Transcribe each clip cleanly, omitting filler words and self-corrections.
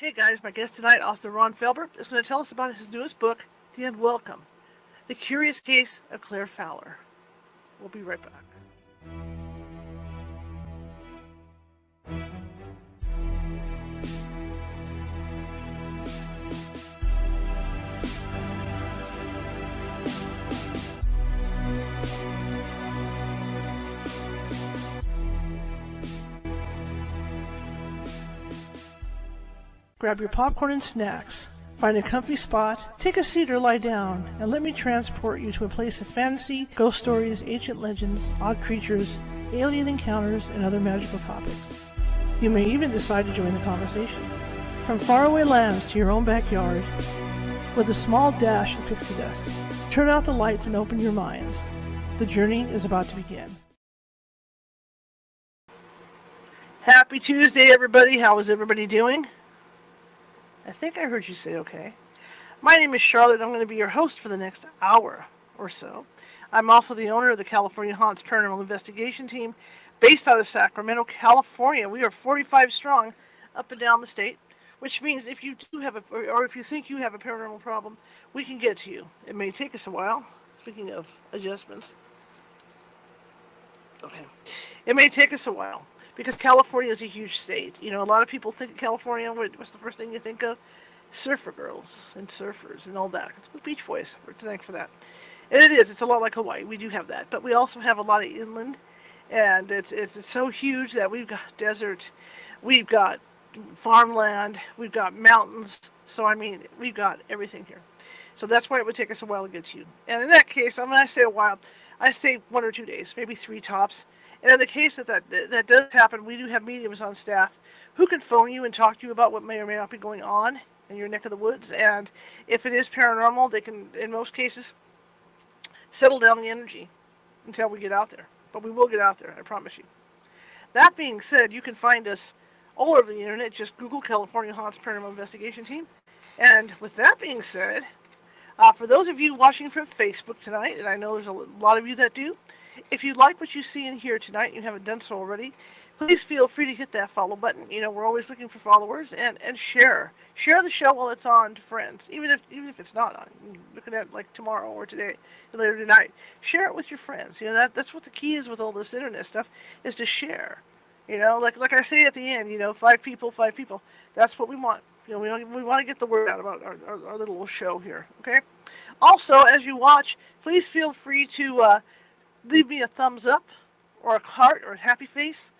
Hey guys, my guest tonight, author Ron Felber, is going to tell us about his newest book, The Unwelcomed, The Curious Case of Clara Fowler. We'll be right back. Grab your popcorn and snacks. Find a comfy spot, take a seat or lie down, and let me transport you to a place of fantasy, ghost stories, ancient legends, odd creatures, alien encounters, and other magical topics. You may even decide to join the conversation. From faraway lands to your own backyard, with a small dash of pixie dust. Turn out the lights and open your minds. The journey is about to begin. Happy Tuesday, everybody. How is everybody doing? I think I heard you say okay. My name is Charlotte. I'm going to be your host for the next hour or so. I'm also the owner of the California Haunts Paranormal Investigation Team based out of Sacramento, California. We are 45 strong up and down the state, which means if you do have or if you think you have a paranormal problem, we can get to you. It may take us a while. Speaking of adjustments. Okay. It may take us a while. Because California is a huge state. You know, a lot of people think of California, what's the first thing you think of? Surfer girls and surfers and all that. It's the Beach Boys. We're thankful for that. And it is. It's a lot like Hawaii. We do have that. But we also have a lot of inland. And it's so huge that we've got deserts. We've got farmland. We've got mountains. So, I mean, we've got everything here. So that's why it would take us a while to get to you. And in that case, when I say a while, I say 1 or 2 days, maybe 3 tops. And in the case that does happen, we do have mediums on staff who can phone you and talk to you about what may or may not be going on in your neck of the woods. And if it is paranormal, they can, in most cases, settle down the energy until we get out there. But we will get out there, I promise you. That being said, you can find us all over the internet. Just Google California Haunts Paranormal Investigation Team. And with that being said, for those of you watching from Facebook tonight, and I know there's a lot of you that do, if you like what you see and hear tonight and you haven't done so already, please feel free to hit that follow button. You know, we're always looking for followers, and share. Share the show while it's on to friends, even if it's not on. You're looking at like tomorrow or today, or later tonight. Share it with your friends. You know, that's what the key is with all this internet stuff, is to share. You know, like I say at the end, you know, 5 people, 5 people. That's what we want. You know, we want to get the word out about our little show here, okay? Also, as you watch, please feel free to leave me a thumbs up or a heart or a happy face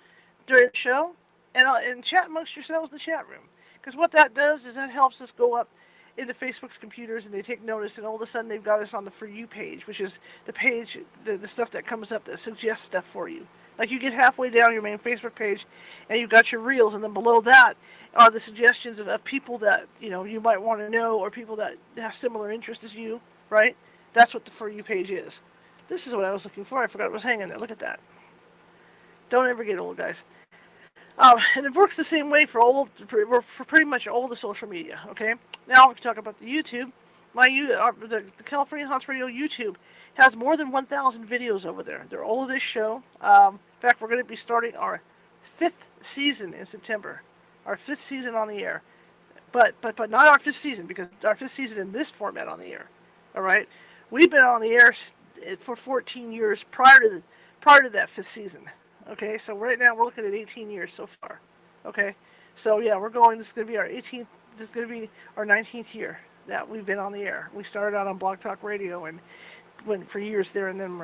during the show, and chat amongst yourselves in the chat room. Because what that does is that helps us go up into Facebook's computers, and they take notice, and all of a sudden they've got us on the For You page, which is the page, the stuff that comes up that suggests stuff for you. Like you get halfway down your main Facebook page, and you've got your reels, and then below that are the suggestions of people that, you know, you might want to know, or people that have similar interests as you, right? That's what the For You page is. This is what I was looking for. I forgot it was hanging there. Look at that. Don't ever get old, guys. And it works the same way for pretty much all the social media, okay? Now, if you talk about the YouTube, the California Haunts Radio YouTube has more than 1,000 videos over there. They're all of this show. In fact, we're going to be starting our 5th season in September. Our 5th season on the air. But not our 5th season, because our 5th season in this format on the air. All right? We've been on the air for 14 years prior to that 5th season. Okay, so right now we're looking at 18 years so far. Okay, so yeah, this is going to be our 18th. This is going to be our 19th year that we've been on the air. We started out on Blog Talk Radio and went for years there, and then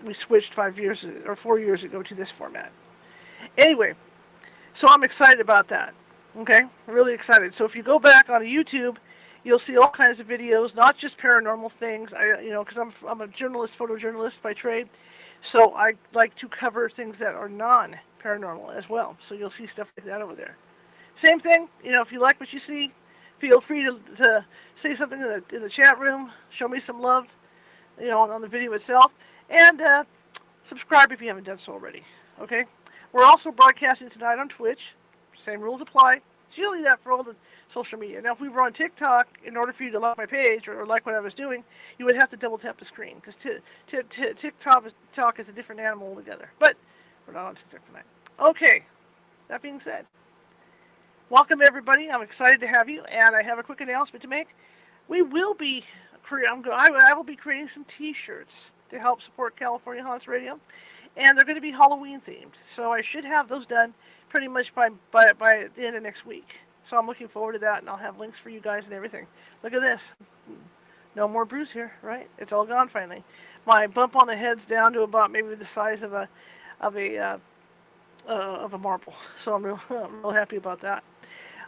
we switched 4 years ago to this format. Anyway, so I'm excited about that. Okay, really excited. So if you go back on YouTube, you'll see all kinds of videos, not just paranormal things. Because I'm a journalist, photojournalist by trade, so I like to cover things that are non-paranormal as well. So you'll see stuff like that over there. Same thing, you know, if you like what you see, feel free to say something in the chat room. Show me some love, you know, on the video itself, and subscribe if you haven't done so already. Okay, we're also broadcasting tonight on Twitch. Same rules apply. It's usually that for all the social media. Now, if we were on TikTok, in order for you to like my page or like what I was doing, you would have to double tap the screen, because TikTok is a different animal altogether. But we're not on TikTok tonight. Okay, that being said, Welcome, everybody. I'm excited to have you, and I have a quick announcement to make. We will be, I will be creating some T-shirts to help support California Haunts Radio, and they're going to be Halloween themed. So I should have those done pretty much by the end of next week. So I'm looking forward to that, and I'll have links for you guys and everything. Look at this. No more bruise here, right? It's all gone finally. My bump on the head's down to about maybe the size of a marble. So I'm real happy about that.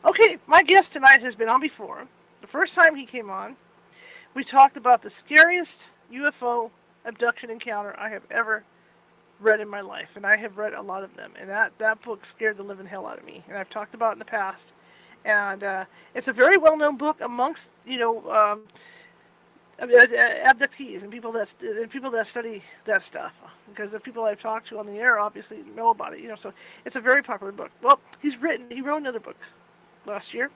Okay, my guest tonight has been on before. The first time he came on, we talked about the scariest UFO abduction encounter I have ever read in my life, and I have read a lot of them. And that book scared the living hell out of me. And I've talked about it in the past. And it's a very well-known book amongst abductees and people that study that stuff, because the people I've talked to on the air obviously know about it. So it's a very popular book. Well, he wrote another book last year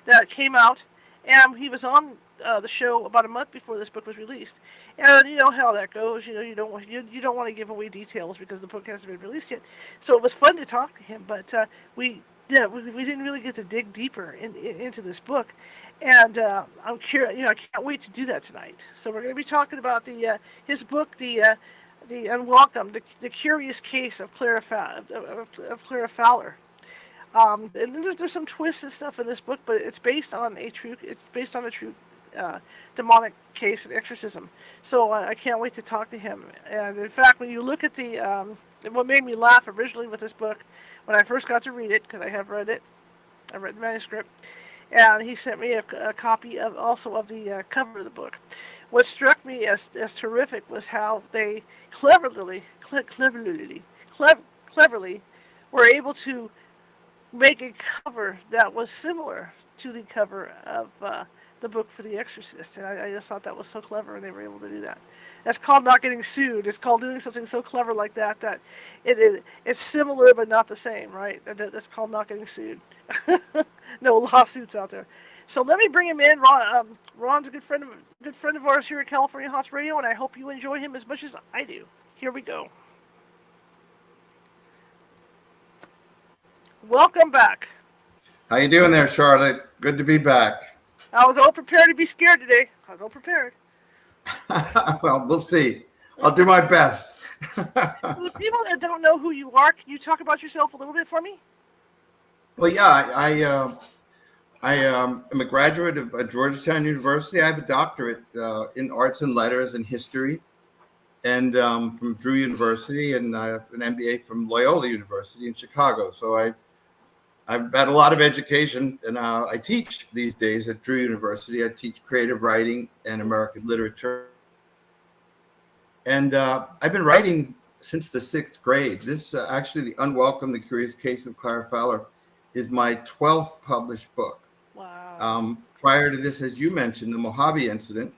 that came out, and he was on the show about a month before this book was released. And you know how that goes. You don't want to give away details because the book hasn't been released yet. So it was fun to talk to him, but we didn't really get to dig deeper into this book, and I'm curious. I can't wait to do that tonight. So we're going to be talking about his book, the Unwelcomed, the curious case of Clara Fowler. And there's some twists and stuff in this book, but it's based on a true demonic case and exorcism. So I can't wait to talk to him. And in fact, when you look at what made me laugh originally with this book, when I first got to read it, because I have read it, I read the manuscript, and he sent me a copy of the cover of the book. What struck me as terrific was how they cleverly were able to make a cover that was similar to the cover of the book for The Exorcist. And I just thought that was so clever, and they were able to do that. That's called not getting sued. It's called doing something so clever like that it's similar but not the same, right? That's called not getting sued. No lawsuits out there. So let me bring him in. Ron's a good friend of ours here at California Haunts Radio, and I hope you enjoy him as much as I do. Here we go. Welcome back. How you doing there, Charlotte? Good to be back. I was all prepared to be scared today. I was all prepared. Well, we'll see. I'll do my best. For the people that don't know who you are, can you talk about yourself a little bit for me? Well, yeah, I am a graduate of Georgetown University. I have a doctorate in arts and letters and history, and from Drew University, and I have an MBA from Loyola University in Chicago. So I've had a lot of education, and I teach these days at Drew University. I teach creative writing and American literature. And I've been writing since the 6th grade. This actually, The Unwelcomed, the Curious Case of Clara Fowler, is my 12th published book. Wow. Prior to this, as you mentioned, the Mojave Incident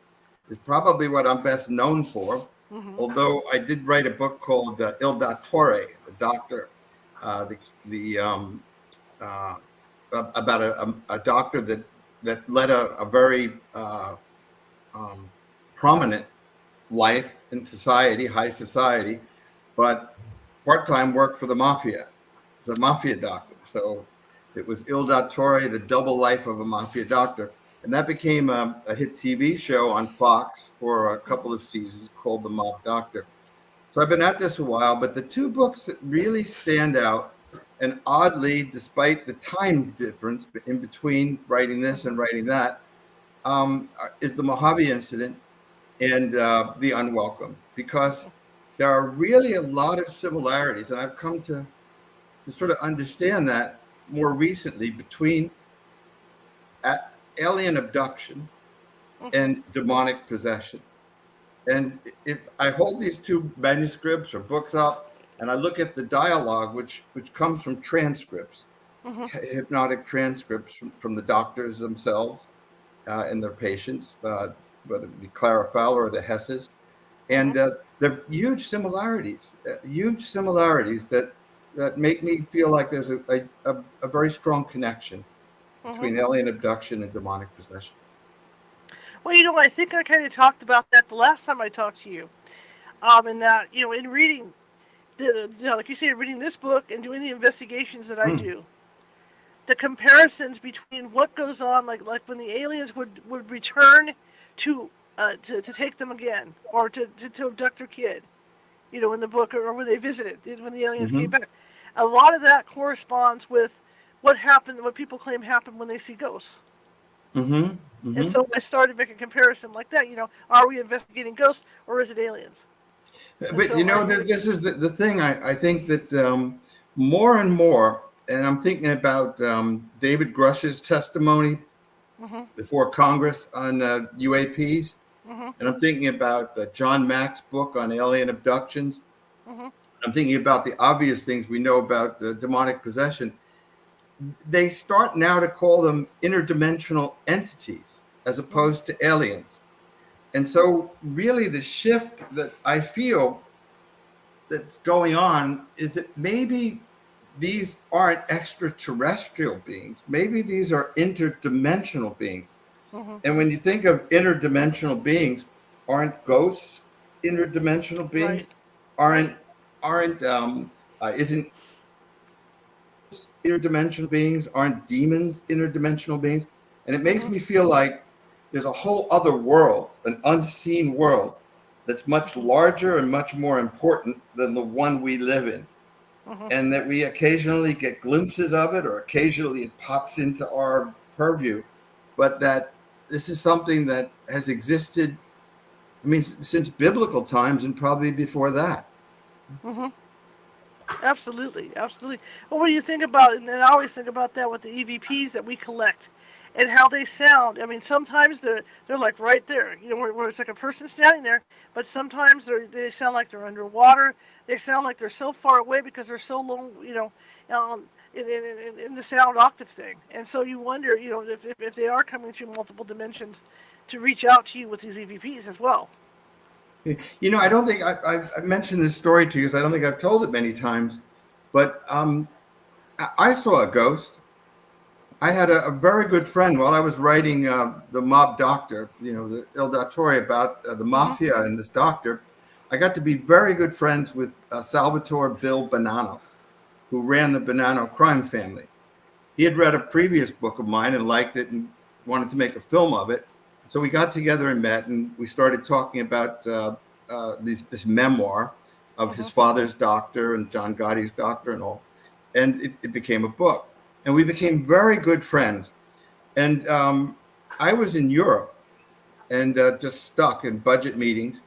is probably what I'm best known for. Mm-hmm. Although I did write a book called Il Dottore, the doctor, about a doctor that led a very prominent life in society, high society, but part-time work for the mafia. He's a mafia doctor. So it was Il Dottore, the double life of a mafia doctor. And that became a hit TV show on Fox for a couple of seasons called The Mafia Doctor. So I've been at this a while, but the two books that really stand out, and oddly, despite the time difference in between writing this and writing that, is the Mojave Incident and The Unwelcomed, because there are really a lot of similarities, and I've come to sort of understand that more recently between alien abduction and demonic possession. And if I hold these two manuscripts or books up and I look at the dialogue, which comes from transcripts, hypnotic transcripts from the doctors themselves and their patients, whether it be Clara Fowler or the Hesses, and there are huge similarities that make me feel like there's a very strong connection between alien abduction and demonic possession. Well, I think I kind of talked about that the last time I talked to you. And that, in reading, like you say, reading this book and doing the investigations that I do, the comparisons between what goes on, like when the aliens would return to take them again, or to abduct their kid, in the book, or when they visited, when the aliens came Mm-hmm. back. A lot of that corresponds with what happened, what people claim happened when they see ghosts. Mm-hmm. And Mm-hmm. so I started making a comparison like that. Are we investigating ghosts or is it aliens? And But so I this is the thing. I think that more and more, and I'm thinking about David Grush's testimony mm-hmm, before Congress on UAPs, mm-hmm, and I'm thinking about John Mack's book on alien abductions. mm-hmm, I'm thinking about the obvious things we know about demonic possession. They start now to call them interdimensional entities as mm-hmm, opposed to aliens. And so, really, the shift that I feel that's going on is that maybe these aren't extraterrestrial beings. Maybe these are interdimensional beings. mm-hmm. And when you think of interdimensional beings, aren't ghosts interdimensional Right, beings? right. Aren't isn't interdimensional beings? Aren't demons interdimensional beings? And it makes Mm-hmm, me feel like there's a whole other world, an unseen world that's much mm-hmm, larger and much more important than the one we live in. mm-hmm. And that we occasionally get glimpses of it, or occasionally it pops into our purview, but that this is something that has existed, I mean, since biblical times and probably before that. Mm-hmm. Absolutely, absolutely. Well, what do you think about, and I always think about that with the EVPs that we collect and how they sound. I mean, sometimes they're like right there, where it's like a person standing there, but sometimes they sound like they're underwater. They sound like they're so far away because they're so low, in the sound octave thing. And so you wonder, if they are coming through multiple dimensions to reach out to you with these EVPs as well. I don't think I've mentioned this story to you, because I don't think I've told it many times, but I saw a ghost. I had a very good friend while I was writing the Mob Doctor, the Il Dottore, about the Mm-hmm. mafia and this doctor. I got to be very good friends with Salvatore Bill Bonanno, who ran the Bonanno crime family. He had read a previous book of mine and liked it and wanted to make a film of it. So we got together and met, and we started talking about this memoir of his Mm-hmm. father's doctor and John Gotti's doctor and all. And it became a book. And we became very good friends. And I was in Europe and just stuck in budget meetings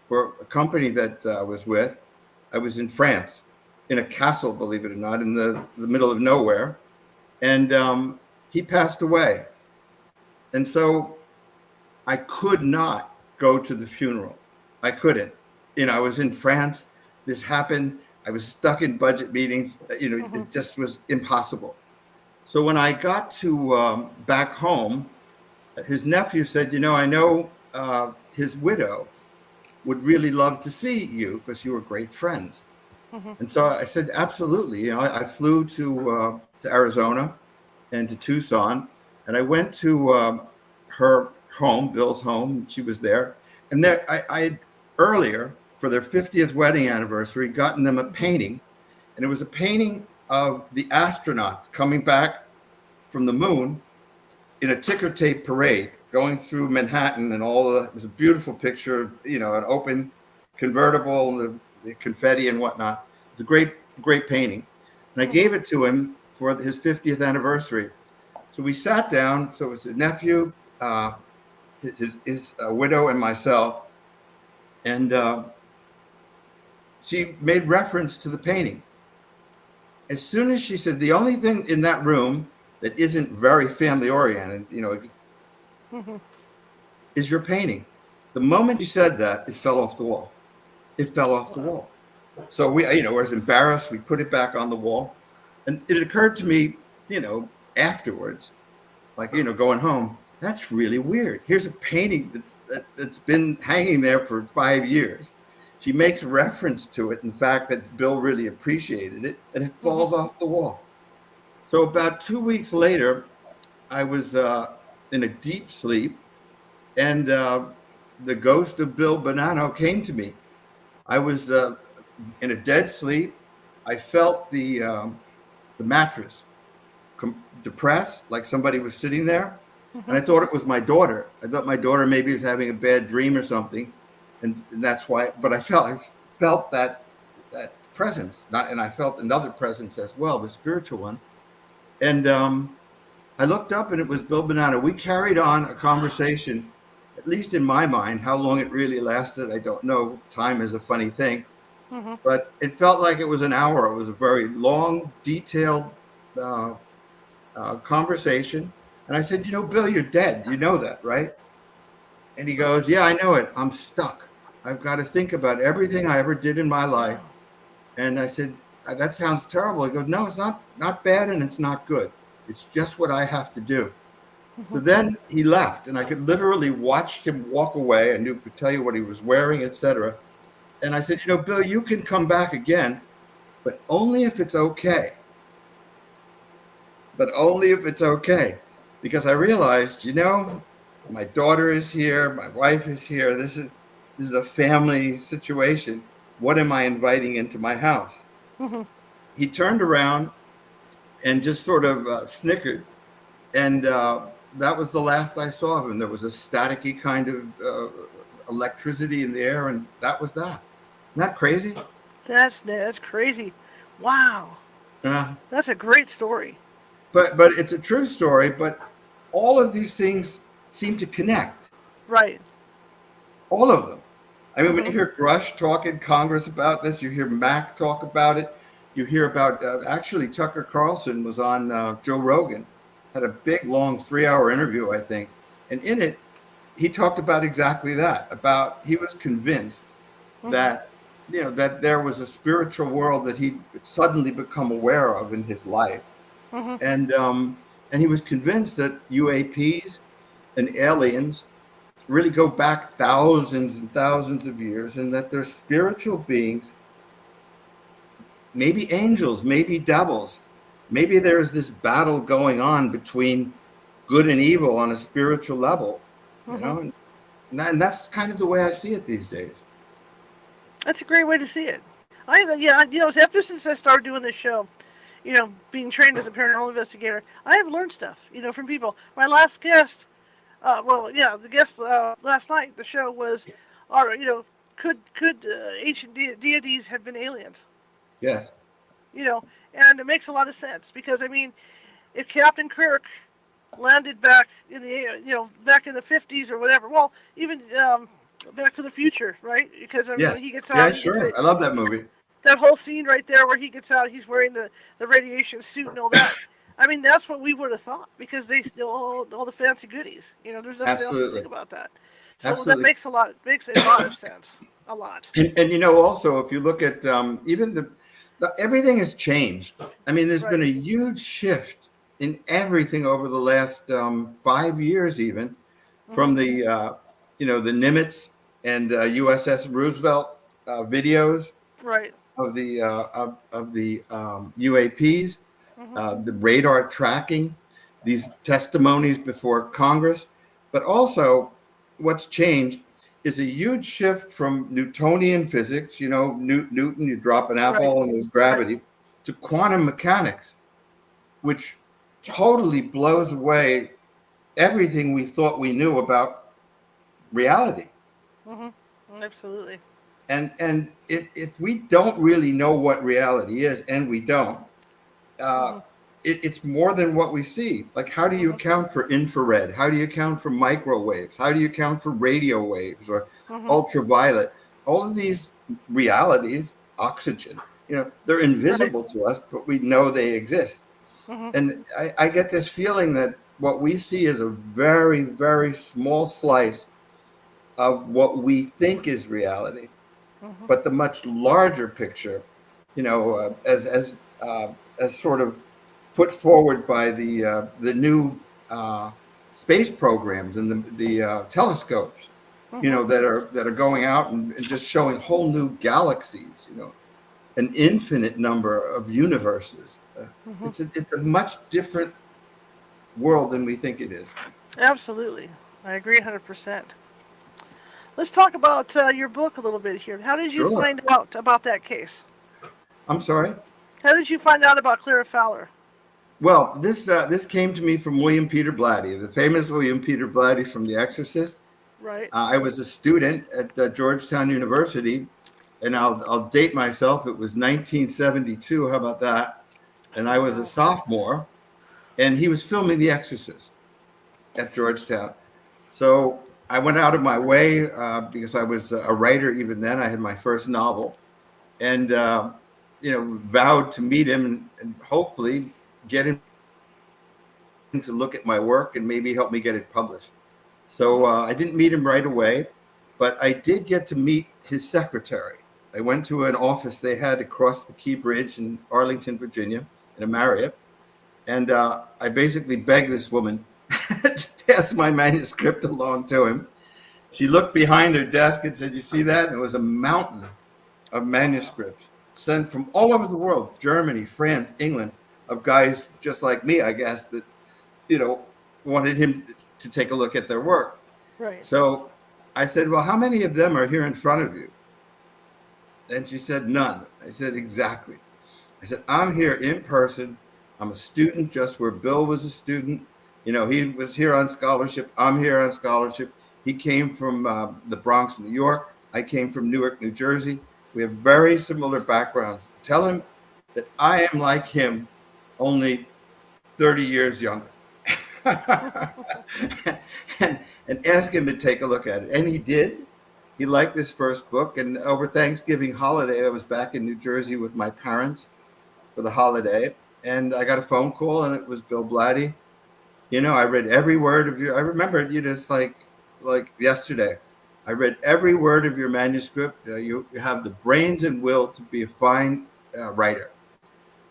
for a company that I was with. I was in France, in a castle, believe it or not, in the middle of nowhere. And he passed away. And so I could not go to the funeral. I couldn't. I was in France. This happened. I was stuck in budget meetings. Mm-hmm. It just was impossible. So when I got to back home, his nephew said, I know his widow would really love to see you because you were great friends. Mm-hmm. And so I said, absolutely. I flew to Arizona and to Tucson, and I went to her home, Bill's home. She was there, and there I had earlier, for their 50th wedding anniversary, gotten them a painting, and it was a painting of the astronauts coming back from the moon in a ticker tape parade going through Manhattan, and it was a beautiful picture, an open convertible, the confetti and whatnot. It's a great painting. And I gave it to him for his 50th anniversary. So we sat down. So it was his nephew, his widow, and myself. And she made reference to the painting. As soon as she said, the only thing in that room that isn't very family oriented, Mm-hmm. is your painting. The moment she said that, it fell off the wall. It fell off the Wow. wall. So we, was embarrassed. We put it back on the wall. And it occurred to me, afterwards, like, going home, that's really weird. Here's a painting that's been hanging there for 5 years. She makes reference to it, in fact, that Bill really appreciated it, and it falls off the wall. So about 2 weeks later, I was in a deep sleep, and the ghost of Bill Bonanno came to me. I was in a dead sleep. I felt the mattress depressed, like somebody was sitting there. And I Mm-hmm. thought it was my daughter. I thought my daughter maybe was having a bad dream or something, and that's why. But I felt that presence, and I felt another presence as well, the spiritual one. And I looked up, and it was Bill Banana. We carried on a conversation, at least in my mind. How long it really lasted, I don't know. Time is a funny thing, Mm-hmm. but it felt like it was an hour. It was a very long, detailed uh, conversation. And I said, Bill, you're dead. You know that, right? And he goes, yeah, I know it. I'm stuck. I've got to think about everything I ever did in my life. Wow. And I said, that sounds terrible. He goes, no, it's not bad and it's not good. It's just what I have to do. Mm-hmm. So then he left, and I could literally watch him walk away. I could tell you what he was wearing, etc. And I said, Bill, you can come back again, but only if it's okay. But only if it's okay. Because I realized, my daughter is here, my wife is here. This is a family situation. What am I inviting into my house? Mm-hmm. He turned around and just sort of snickered. And that was the last I saw of him. There was a staticky kind of electricity in the air, and that was that. Isn't that crazy? That's crazy. Wow. Uh, That's a great story. but it's a true story. But all of these things seem to connect. Right. All of them. I mean, when you Mm-hmm. hear Grush talk in Congress about this, you hear Mac talk about it. You hear about, actually, Tucker Carlson was on Joe Rogan, had a big, long 3-hour interview, I think. And in it, he talked about exactly that, about he was convinced Mm-hmm. that, that there was a spiritual world that he'd suddenly become aware of in his life. Mm-hmm. And he was convinced that UAPs and aliens really go back thousands and thousands of years, and that they're spiritual beings, maybe angels, maybe devils. Maybe there's this battle going on between good and evil on a spiritual level, Mm-hmm. and that's kind of the way I see it these days. That's a great way to see it. Ever since I started doing this show, being trained as a paranormal investigator, I have learned stuff, from people. My last guest, the guest last night, the show was, could ancient deities have been aliens? Yes, And it makes a lot of sense because I mean, if Captain Kirk landed back in back in the 50s or whatever, well, even Back to the Future, right? Because I mean, when yes, he gets yeah, out, he gets sure. I love that movie. that whole scene right there where he gets out, he's wearing the radiation suit and all that. I mean, that's what we would have thought because they still all the fancy goodies. There's nothing else to think Absolutely, about that. So that absolutely. makes a lot of sense. A lot. And also, if you look at even everything has changed. I mean, there's been Right. a huge shift in everything over the last 5 years, even from Mhm. the Nimitz and USS Roosevelt videos Right. of the UAPs, Mhm. the radar tracking, these testimonies before Congress, but also what's changed is a huge shift from Newtonian physics, Newton, you drop an Right. apple and there's Right. gravity, to quantum mechanics, which totally blows away everything we thought we knew about reality. Mhm. Absolutely. And if we don't really know what reality is, and we don't, uh, Mhm. it's more than what we see. Like, how do you Mhm. account for infrared? How do you account for microwaves? How do you account for radio waves or Mhm. ultraviolet? All of these realities, oxygen, they're Right. invisible to us, but we know they exist. Mhm. And I get this feeling that what we see is a very, very small slice of what we think is reality, Mhm. but the much larger picture, as sort of put forward by the new space programs and the telescopes, Mhm. that are going out and just showing whole new galaxies, an infinite number of universes. Mhm. It's a much different world than we think it is. Absolutely. I agree 100%. Let's talk about your book a little bit here. How did you Sure. find out about that case? I'm sorry. How did you find out about Clara Fowler? Well, this came to me from William Peter Blatty, the famous William Peter Blatty from The Exorcist. Right. I was a student at Georgetown University, and I'll date myself. It was 1972. How about that? And I was a Wow. sophomore, and he was filming The Exorcist at Georgetown. So I went out of my way because I was a writer even then. I had my first novel, and vowed to meet him and hopefully get him to look at my work and maybe help me get it published. So I didn't meet him right away, but I did get to meet his secretary. I went to an office they had across the Key Bridge in Arlington, Virginia, in a Marriott, and I basically begged this woman to pass my manuscript along to him. She looked behind her desk and said, "You see that?" And it was a mountain of manuscripts sent from all over the world, Germany, France, England, of guys just like me, I guess, that, wanted him to take a look at their work. Right. So I said, "Well, how many of them are here in front of you?" And she said, "None." I said, "Exactly." I said, "I'm here in person. I'm a student just where Bill was a student. He was here on scholarship. I'm here on scholarship. He came from the Bronx, New York. I came from Newark, New Jersey. We have very similar backgrounds. Tell him that I am like him, only 30 years younger." and ask him to take a look at it. And he did. He liked this first book. And over Thanksgiving holiday, I was back in New Jersey with my parents for the holiday. And I got a phone call, and it was Bill Blatty. I read every word of I remember it, it's like yesterday. I read every word of your manuscript. You have the brains and will to be a fine writer.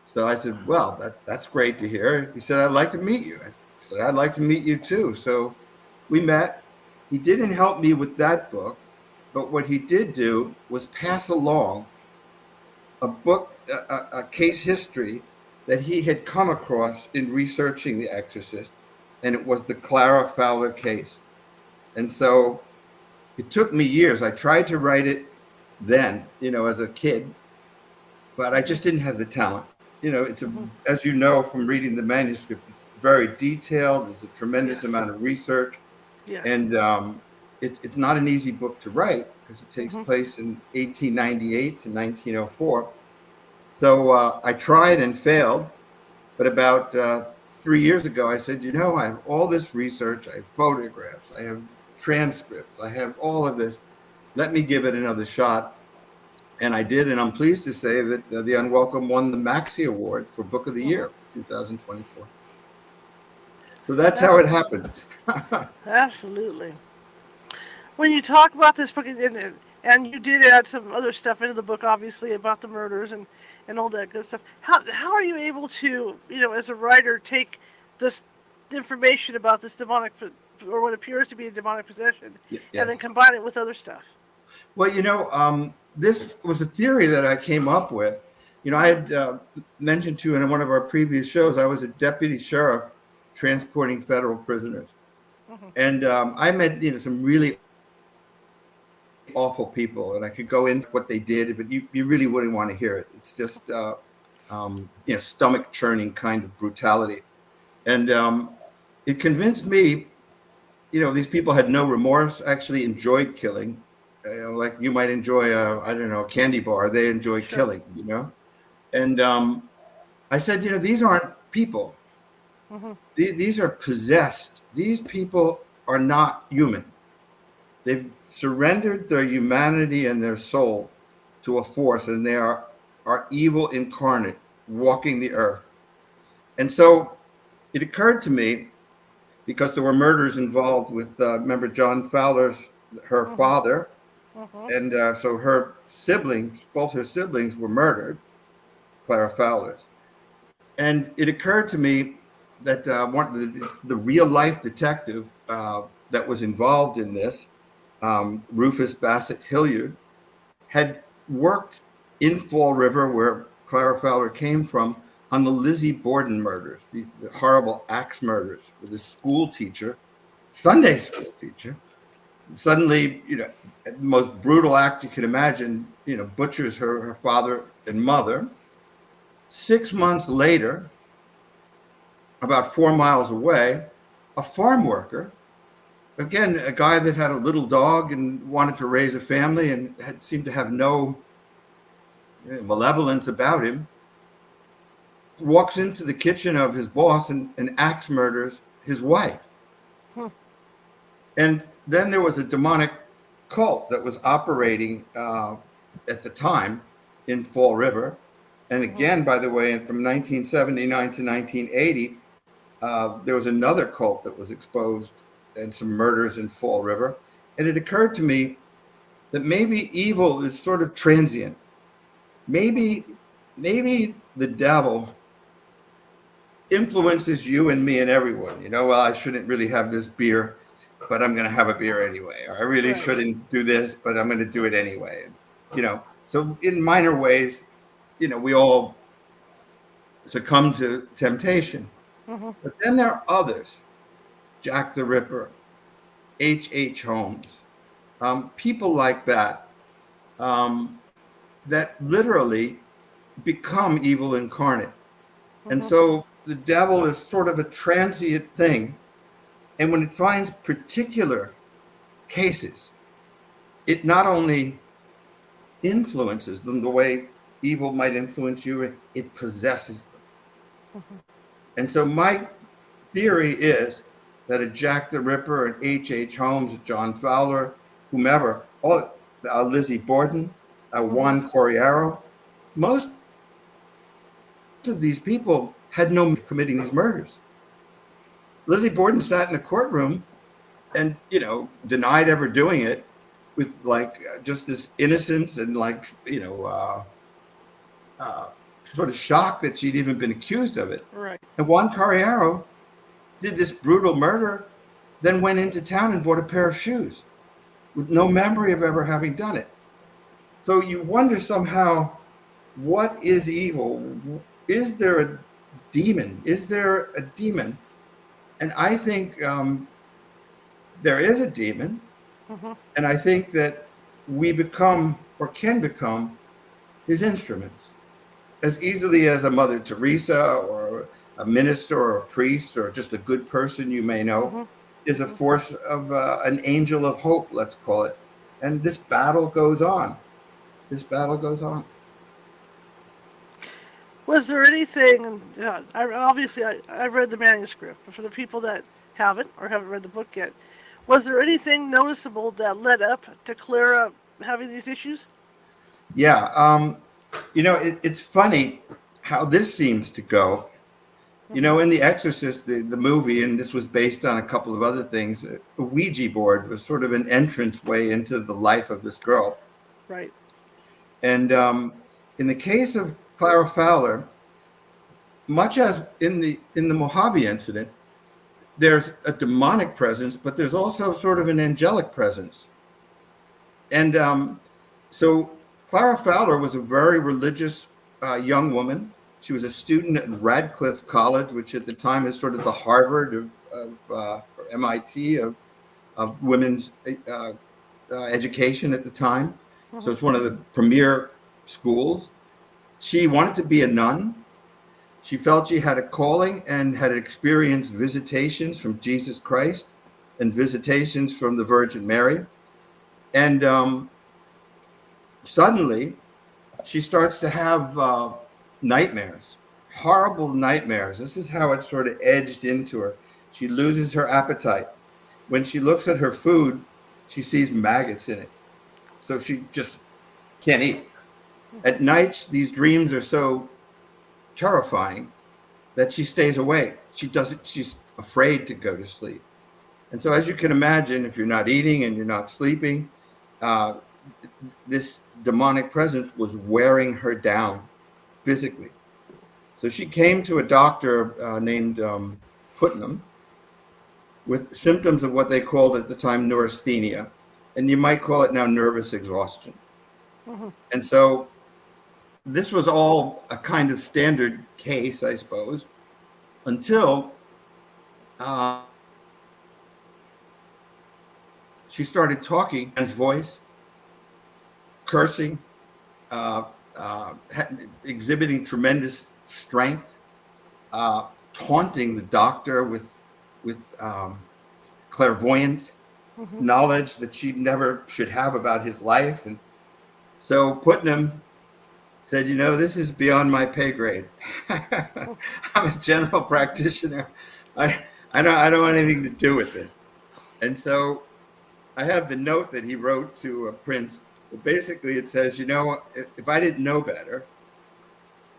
So I said, "Well, that's great to hear." He said, "I'd like to meet you." I said, "I'd like to meet you too." So we met. He didn't help me with that book, but what he did do was pass along a book, a case history that he had come across in researching The Exorcist, and it was the Clara Fowler case. And so it took me years. I tried to write it then, as a kid, but I just didn't have the talent. It's as you know from reading the manuscript, it's very detailed. There's a tremendous amount of research, and it's not an easy book to write because it takes place in 1898 to 1904. So I tried and failed, but about 3 years ago, I said, I have all this research, I have photographs, I have transcripts, I have all of this. Let me give it another shot. And I did, and I'm pleased to say that The Unwelcomed won the Maxie Award for Book of the Year, 2024. So that's how it happened. Absolutely. When you talk about this book, and you did add some other stuff into the book, obviously, about the murders and all that good stuff, how are you able to, as a writer, take this information about this demonic, or what appears to be a demonic possession, and then combine it with other stuff? Well, this was a theory that I came up with. I had mentioned to you in one of our previous shows, I was a deputy sheriff transporting federal prisoners. And I met, some really awful people, and I could go into what they did, but you really wouldn't want to hear it. It's just, stomach churning kind of brutality. And it convinced me, these people had no remorse, actually enjoyed killing. Like you might enjoy a candy bar. They enjoy killing, And I said, these aren't people. These are possessed. These people are not human. They've surrendered their humanity and their soul to a force, and they are evil incarnate, walking the earth. And so it occurred to me, because there were murders involved with, remember John Fowler's, her father, and so her siblings, both her siblings were murdered, Clara Fowler's. And it occurred to me that the real life detective that was involved in this, Rufus Bassett Hilliard, had worked in Fall River, where Clara Fowler came from, on the Lizzie Borden murders, the horrible axe murders, with a school teacher, Sunday school teacher, suddenly, the most brutal act you can imagine, butchers her father and mother. 6 months later, about 4 miles away, a farm worker, again, a guy that had a little dog and wanted to raise a family and had seemed to have no malevolence about him, walks into the kitchen of his boss and axe murders his wife. And then there was a demonic cult that was operating at the time in Fall River. And again, by the way, from 1979 to 1980, there was another cult that was exposed and some murders in Fall River. And it occurred to me that maybe evil is sort of transient. Maybe the devil influences you and me and everyone. Well, I shouldn't really have this beer, but I'm going to have a beer anyway. Or I really shouldn't do this, but I'm going to do it anyway. So in minor ways, we all succumb to temptation. But then there are others, Jack the Ripper, H.H. Holmes, people like that, that literally become evil incarnate. And so the devil is sort of a transient thing. And when it finds particular cases, it not only influences them the way evil might influence you, it possesses them. And so my theory is that a Jack the Ripper, an H.H. Holmes, a John Fowler, whomever, Lizzie Borden, Juan Coriaro, most of these people had no committing these murders. Lizzie Borden sat in a courtroom and, denied ever doing it with just this innocence and sort of shock that she'd even been accused of it. Right. And Juan Coriaro did this brutal murder, then went into town and bought a pair of shoes with no memory of ever having done it. So you wonder somehow, what is evil? Is there a demon? Is there a demon? And I think there is a demon. And I think that we become or can become his instruments as easily as a Mother Teresa or a minister or a priest or just a good person you may know is a force of an angel of hope, let's call it. And this battle goes on. Was there anything, I read the manuscript, but for the people that haven't or haven't read the book yet, was there anything noticeable that led up to Clara having these issues? Yeah. It's funny how this seems to go. In The Exorcist, the movie, and this was based on a couple of other things, a Ouija board was sort of an entrance way into the life of this girl. Right. And in the case of Clara Fowler, much as in the Mojave Incident, there's a demonic presence, but there's also sort of an angelic presence. And so Clara Fowler was a very religious young woman. She was a student at Radcliffe College, which at the time is sort of the Harvard or MIT of women's education at the time. So it's one of the premier schools. She wanted to be a nun. She felt she had a calling and had experienced visitations from Jesus Christ and visitations from the Virgin Mary. And suddenly she starts to have nightmares, horrible nightmares. This is how it sort of edged into her. She loses her appetite. When she looks at her food, she sees maggots in it. So she just can't eat. At night, these dreams are so terrifying that she stays awake. She's afraid to go to sleep. And so as you can imagine, if you're not eating and you're not sleeping, this demonic presence was wearing her down physically. So she came to a doctor named Putnam with symptoms of what they called at the time neurasthenia, and you might call it now nervous exhaustion. And so this was all a kind of standard case, I suppose, until she started talking in his voice, cursing, exhibiting tremendous strength. taunting the doctor with clairvoyant knowledge that she never should have about his life. And so Putnam said, this is beyond my pay grade. I'm a general practitioner. I don't want anything to do with this. And so I have the note that he wrote to Prince. But basically it says, if I didn't know better,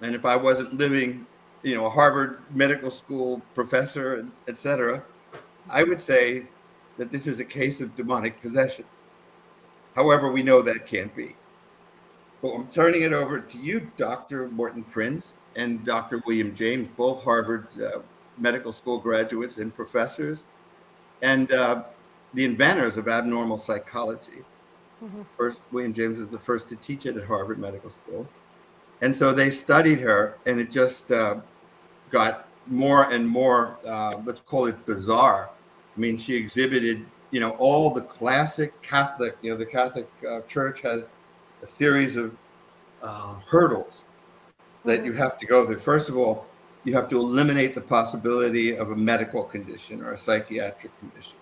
and if I wasn't living, a Harvard Medical School professor, et cetera, I would say that this is a case of demonic possession. However, we know that can't be. Well, I'm turning it over to you, Dr. Morton Prince and Dr. William James, both Harvard Medical School graduates and professors, and the inventors of abnormal psychology. First, William James was the first to teach it at Harvard Medical School. And so they studied her, and it just got more and more, let's call it bizarre. I mean, she exhibited, all the classic Catholic, the Catholic Church has a series of hurdles that you have to go through. First of all, you have to eliminate the possibility of a medical condition or a psychiatric condition.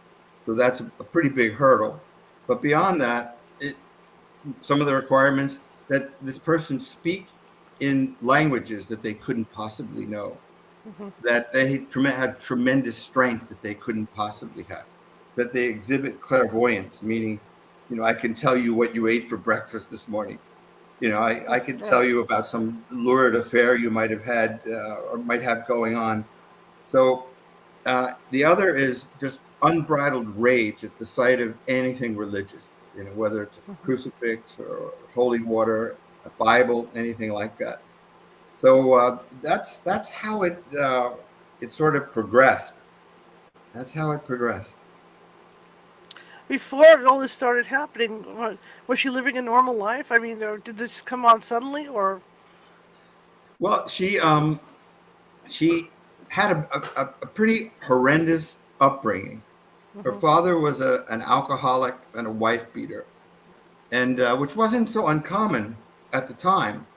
So that's a pretty big hurdle. But beyond that, some of the requirements that this person speak in languages that they couldn't possibly know, that they have tremendous strength that they couldn't possibly have, that they exhibit clairvoyance, meaning, I can tell you what you ate for breakfast this morning. I can tell you about some lurid affair you might have had or might have going on. So the other is just unbridled rage at the sight of anything religious, whether it's a crucifix or holy water, a Bible, anything like that. So that's how it sort of progressed. That's how it progressed. Before all this started happening, was she living a normal life? I mean, did this come on suddenly, or? Well, she had a pretty horrendous upbringing. Her father was an alcoholic and a wife beater, and which wasn't so uncommon at the time,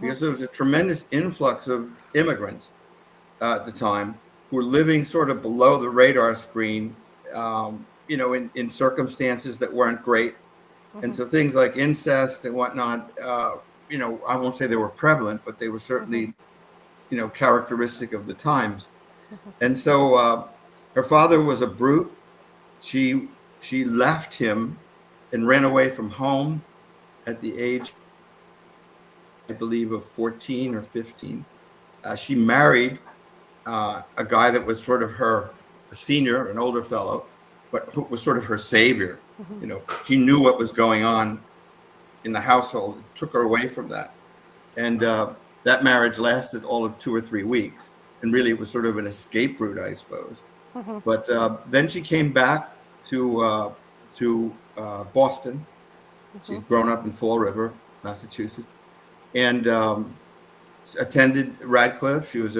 because there was a tremendous influx of immigrants at the time who were living sort of below the radar screen, in circumstances that weren't great. And so things like incest and whatnot, I won't say they were prevalent, but they were certainly, characteristic of the times. And so her father was a brute. She left him and ran away from home at the age, I believe, of 14 or 15. She married a guy that was sort of her senior, an older fellow, but who was sort of her savior. He knew what was going on in the household. It took her away from that. And that marriage lasted all of 2 or 3 weeks. And really it was sort of an escape route, I suppose. But then she came back to Boston. She'd grown up in Fall River, Massachusetts, and attended Radcliffe. She was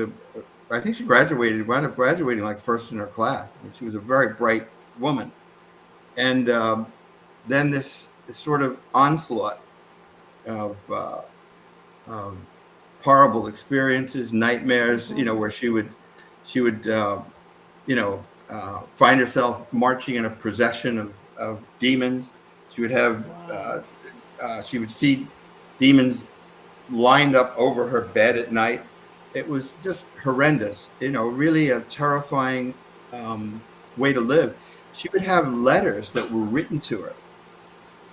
I think she wound up graduating like first in her class. And she was a very bright woman. And then this sort of onslaught of horrible experiences, nightmares, where she would find herself marching in a procession of demons. She would have, she would see demons lined up over her bed at night. It was just horrendous, really a terrifying way to live. She would have letters that were written to her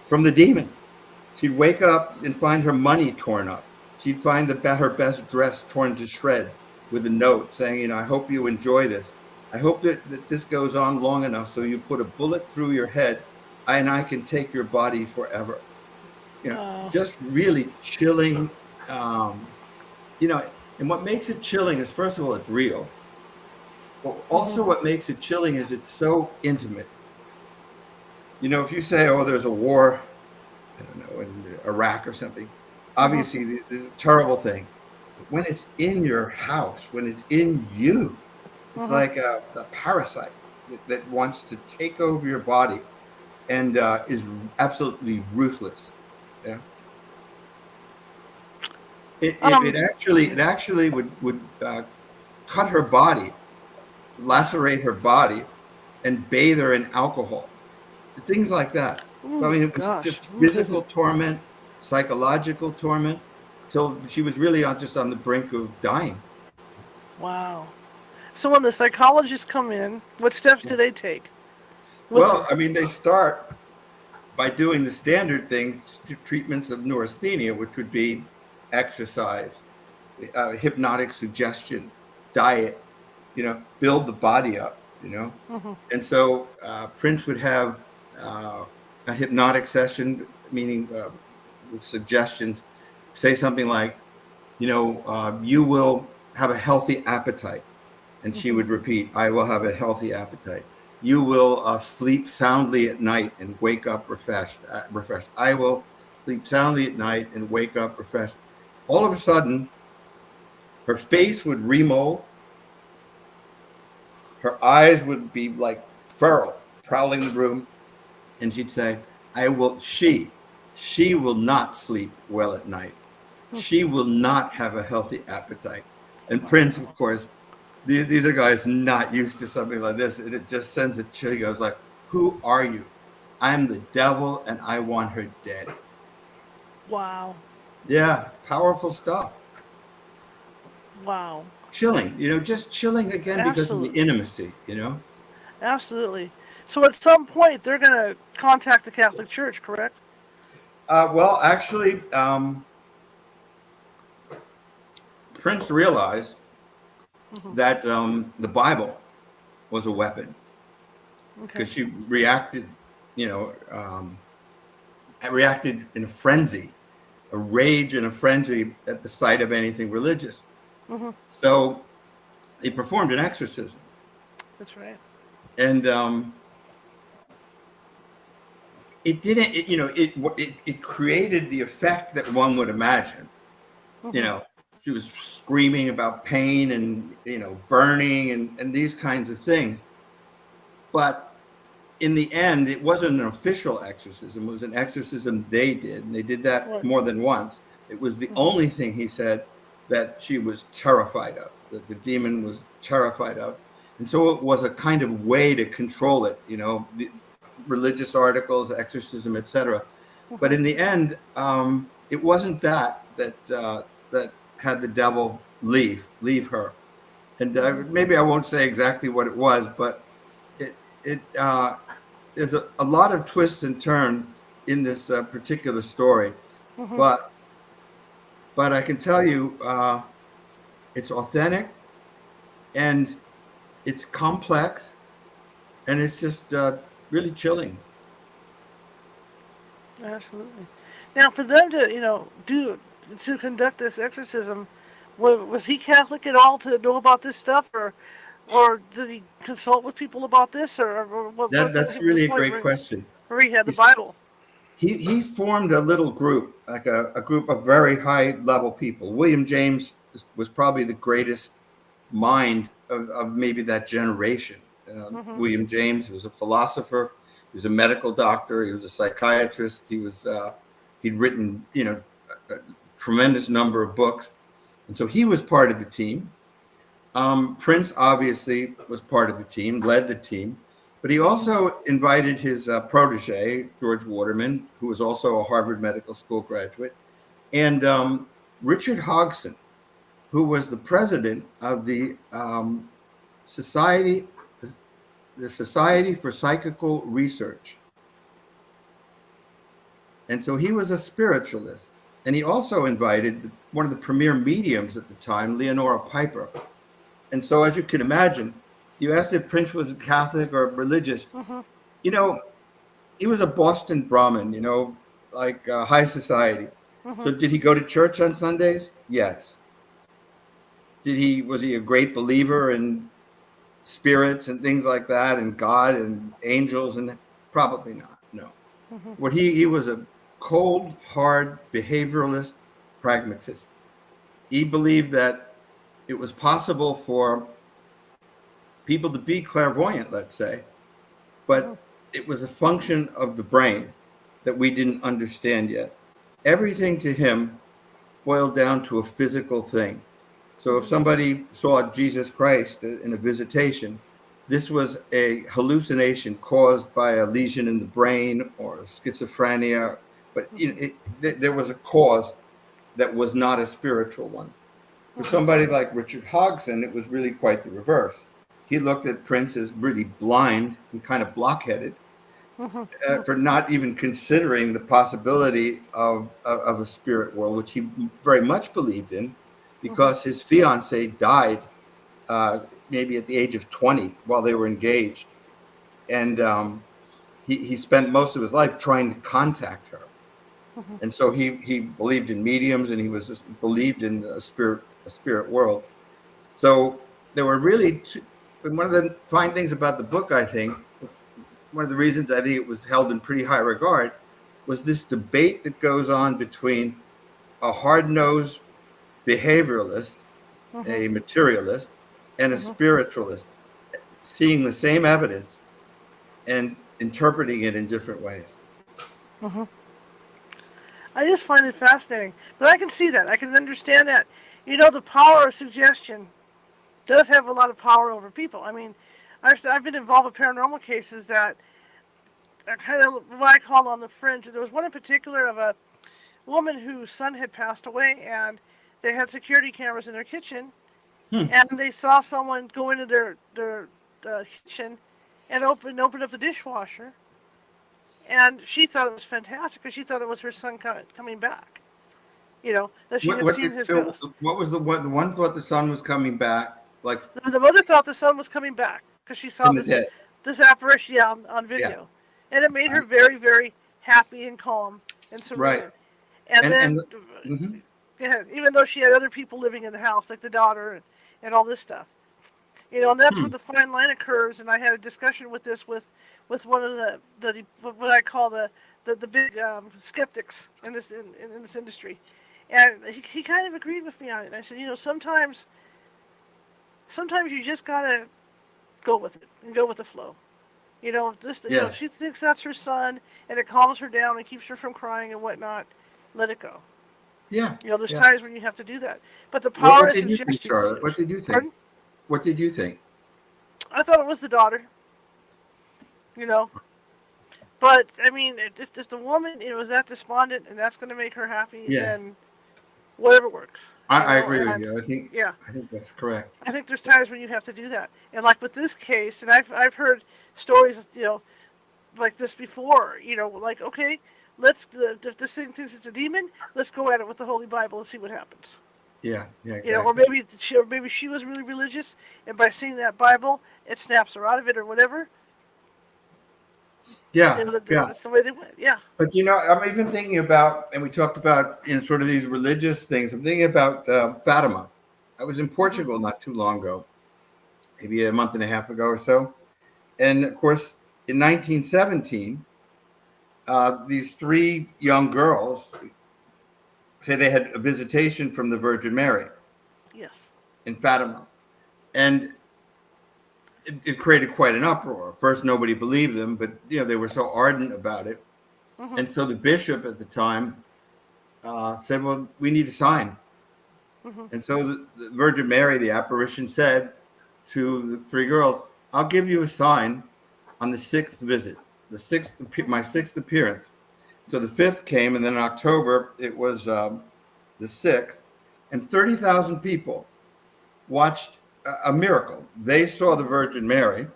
from the demon. She'd wake up and find her money torn up. She'd find her best dress torn to shreds with a note saying, I hope you enjoy this. I hope that this goes on long enough so you put a bullet through your head and I can take your body forever. Just really chilling. And what makes it chilling is, first of all, it's real. But also what makes it chilling is it's so intimate. If you say, there's a war, I don't know, in Iraq or something, obviously this is a terrible thing. But when it's in your house, when it's in you, it's like a parasite that wants to take over your body and is absolutely ruthless. Yeah. It actually would cut her body, lacerate her body, and bathe her in alcohol. Things like that. Ooh, So, I mean, it was gosh. just physical torment, psychological torment, till she was really just on the brink of dying. Wow. So when the psychologists come in, what steps do they take with Well, her? I mean, they start by doing the standard things, treatments of neurasthenia, which would be exercise, hypnotic suggestion, diet, build the body up, Mm-hmm. And so Prince would have a hypnotic session, meaning with suggestions, say something like, you will have a healthy appetite. And she Mm-hmm. would repeat, I will have a healthy appetite. You will sleep soundly at night and wake up refreshed. I will sleep soundly at night and wake up refreshed. All of a sudden, her face would remold. Her eyes would be like feral, prowling the room. And she'd say, she will not sleep well at night. She will not have a healthy appetite. And Prince, of course, these are guys not used to something like this. And it just sends a chill. He goes like, who are you? I'm the devil and I want her dead. Wow. Yeah, powerful stuff. Wow. Chilling, just chilling again because of the Absolutely. intimacy, Absolutely. So at some point, they're going to contact the Catholic Church, correct? Well, actually, Prince realized Mm-hmm. that the Bible was a weapon Okay. because she reacted, reacted in a frenzy, a rage and a frenzy at the sight of anything religious. Mm-hmm. So he performed an exorcism, That's right. and it didn't. It created the effect that one would imagine. Mm-hmm. She was screaming about pain and burning and these kinds of things. But in the end, it wasn't an official exorcism. It was an exorcism they did, and they did that Right. more than once. It was the Mm-hmm. only thing he said that she was terrified of, that the demon was terrified of. And so it was a kind of way to control it, the religious articles, exorcism, etc. But in the end, it wasn't that had the devil leave her. And maybe I won't say exactly what it was, but there's a lot of twists and turns in this particular story. Mm-hmm. But I can tell you, it's authentic and it's complex and it's just really chilling. Absolutely. Now, for them to conduct this exorcism, was he Catholic at all to know about this stuff, or did he consult with people about this, or what? That's really a great question. Where he had the Bible. He formed a little group, like a group of very high level people. William James was probably the greatest mind of maybe that generation. Mm-hmm. William James was a philosopher. He was a medical doctor. He was a psychiatrist. He'd written a tremendous number of books, and so he was part of the team. Prince obviously was part of the team, led the team, but he also invited his protege, George Waterman, who was also a Harvard Medical School graduate, and Richard Hodgson, who was the president of the Society for Psychical Research. And so he was a spiritualist. And he also invited one of the premier mediums at the time, Leonora Piper. And so, as you can imagine, you asked if Prince was Catholic or religious. Mm-hmm. He was a Boston Brahmin, like high society. Mm-hmm. So did he go to church on Sundays? Yes. Was he a great believer in spirits and things like that, and God and angels? And probably not. No. Mm-hmm. He was a cold, hard behavioralist pragmatist. He believed that it was possible for people to be clairvoyant, let's say, but it was a function of the brain that we didn't understand yet. Everything to him boiled down to a physical thing. So if somebody saw Jesus Christ in a visitation, this was a hallucination caused by a lesion in the brain or schizophrenia, but there was a cause that was not a spiritual one. For somebody like Richard Hodgson, it was really quite the reverse. He looked at Prince as really blind and kind of blockheaded for not even considering the possibility of a spirit world, which he very much believed in, because his fiancee died maybe at the age of 20 while they were engaged. And he spent most of his life trying to contact her. And so he believed in mediums, and he was just believed in a spirit world. So there were really one of the fine things about the book, I think, one of the reasons I think it was held in pretty high regard, was this debate that goes on between a hard-nosed behavioralist, a materialist, and a spiritualist, seeing the same evidence and interpreting it in different ways. I just find it fascinating. But I can see that. I can understand that. You know, the power of suggestion does have a lot of power over people. I mean, I've been involved with paranormal cases that are kind of what I call on the fringe. There was one in particular of a woman whose son had passed away, and they had security cameras in their kitchen, and they saw someone go into their kitchen and open up the dishwasher. And she thought it was fantastic because she thought it was her son coming back. You know, that she had seen his ghost. What was the one? The one thought the son was coming back. Like the mother thought the son was coming back because she saw this apparition on video, and it made her very, very happy and calm and serene. Right. And then, even though she had other people living in the house, like the daughter and all this stuff, you know, and that's where the fine line occurs. And I had a discussion with this with one of the what I call the big skeptics in this industry, and he kind of agreed with me on it. And I said, you know, sometimes you just gotta go with it and go with the flow. You know, you know, she thinks that's her son, and it calms her down and keeps her from crying and whatnot. Let it go. Yeah. You know, there's times when you have to do that. But the power of suggestion. Think, Charlotte? What did you think? Pardon? What did you think? I thought it was the daughter. You know, but I mean, if the woman, you know, is that despondent and that's going to make her happy, then whatever works. I agree with you. I think that's correct. I think there's times when you have to do that, and like with this case, and I've heard stories, you know, like this before. You know, like okay, if this thing thinks it's a demon, let's go at it with the Holy Bible and see what happens. Yeah, exactly. You know, or maybe she was really religious, and by seeing that Bible, it snaps her out of it or whatever. Yeah, you know, that's the way they went. Yeah. But you know, I'm even thinking about, and we talked about, you know, sort of these religious things. I'm thinking about Fatima. I was in Portugal not too long ago, maybe a month and a half ago or so, and of course, in 1917, these three young girls say they had a visitation from the Virgin Mary. Yes. In Fatima, and it created quite an uproar. First, nobody believed them, but you know they were so ardent about it, and so the bishop at the time said, "Well, we need a sign." And so the Virgin Mary, the apparition, said to the three girls, "I'll give you a sign on the sixth visit, my sixth appearance." So the fifth came, and then in October it was the sixth, and 30,000 people watched a miracle. They saw the Virgin Mary,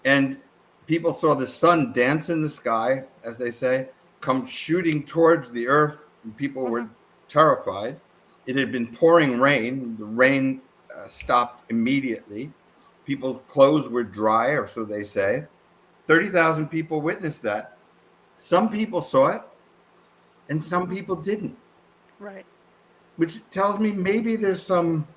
and people saw the sun dance in the sky, as they say, come shooting towards the earth, and people were terrified. It had been pouring rain. The rain stopped immediately. People's clothes were dry, or so they say. 30,000 people witnessed that. Some people saw it, and some people didn't. Right. Which tells me maybe there's some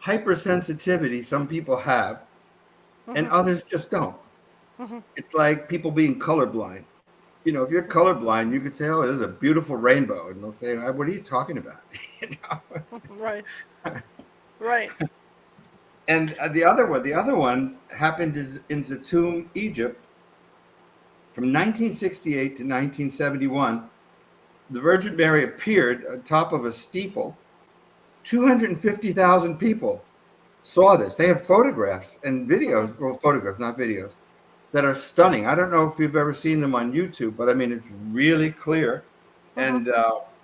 hypersensitivity some people have, and others just don't. It's like people being colorblind. You know, if you're colorblind, you could say, "Oh, this is a beautiful rainbow," and they'll say, "What are you talking about?" You know? Right. Right. And the other one happened in Zatoum, Egypt, from 1968 to 1971. the Virgin Mary appeared on top of a steeple. 250,000 people saw this. They have photographs and videos, well, photographs, not videos, that are stunning. I don't know if you've ever seen them on YouTube, but I mean, it's really clear. And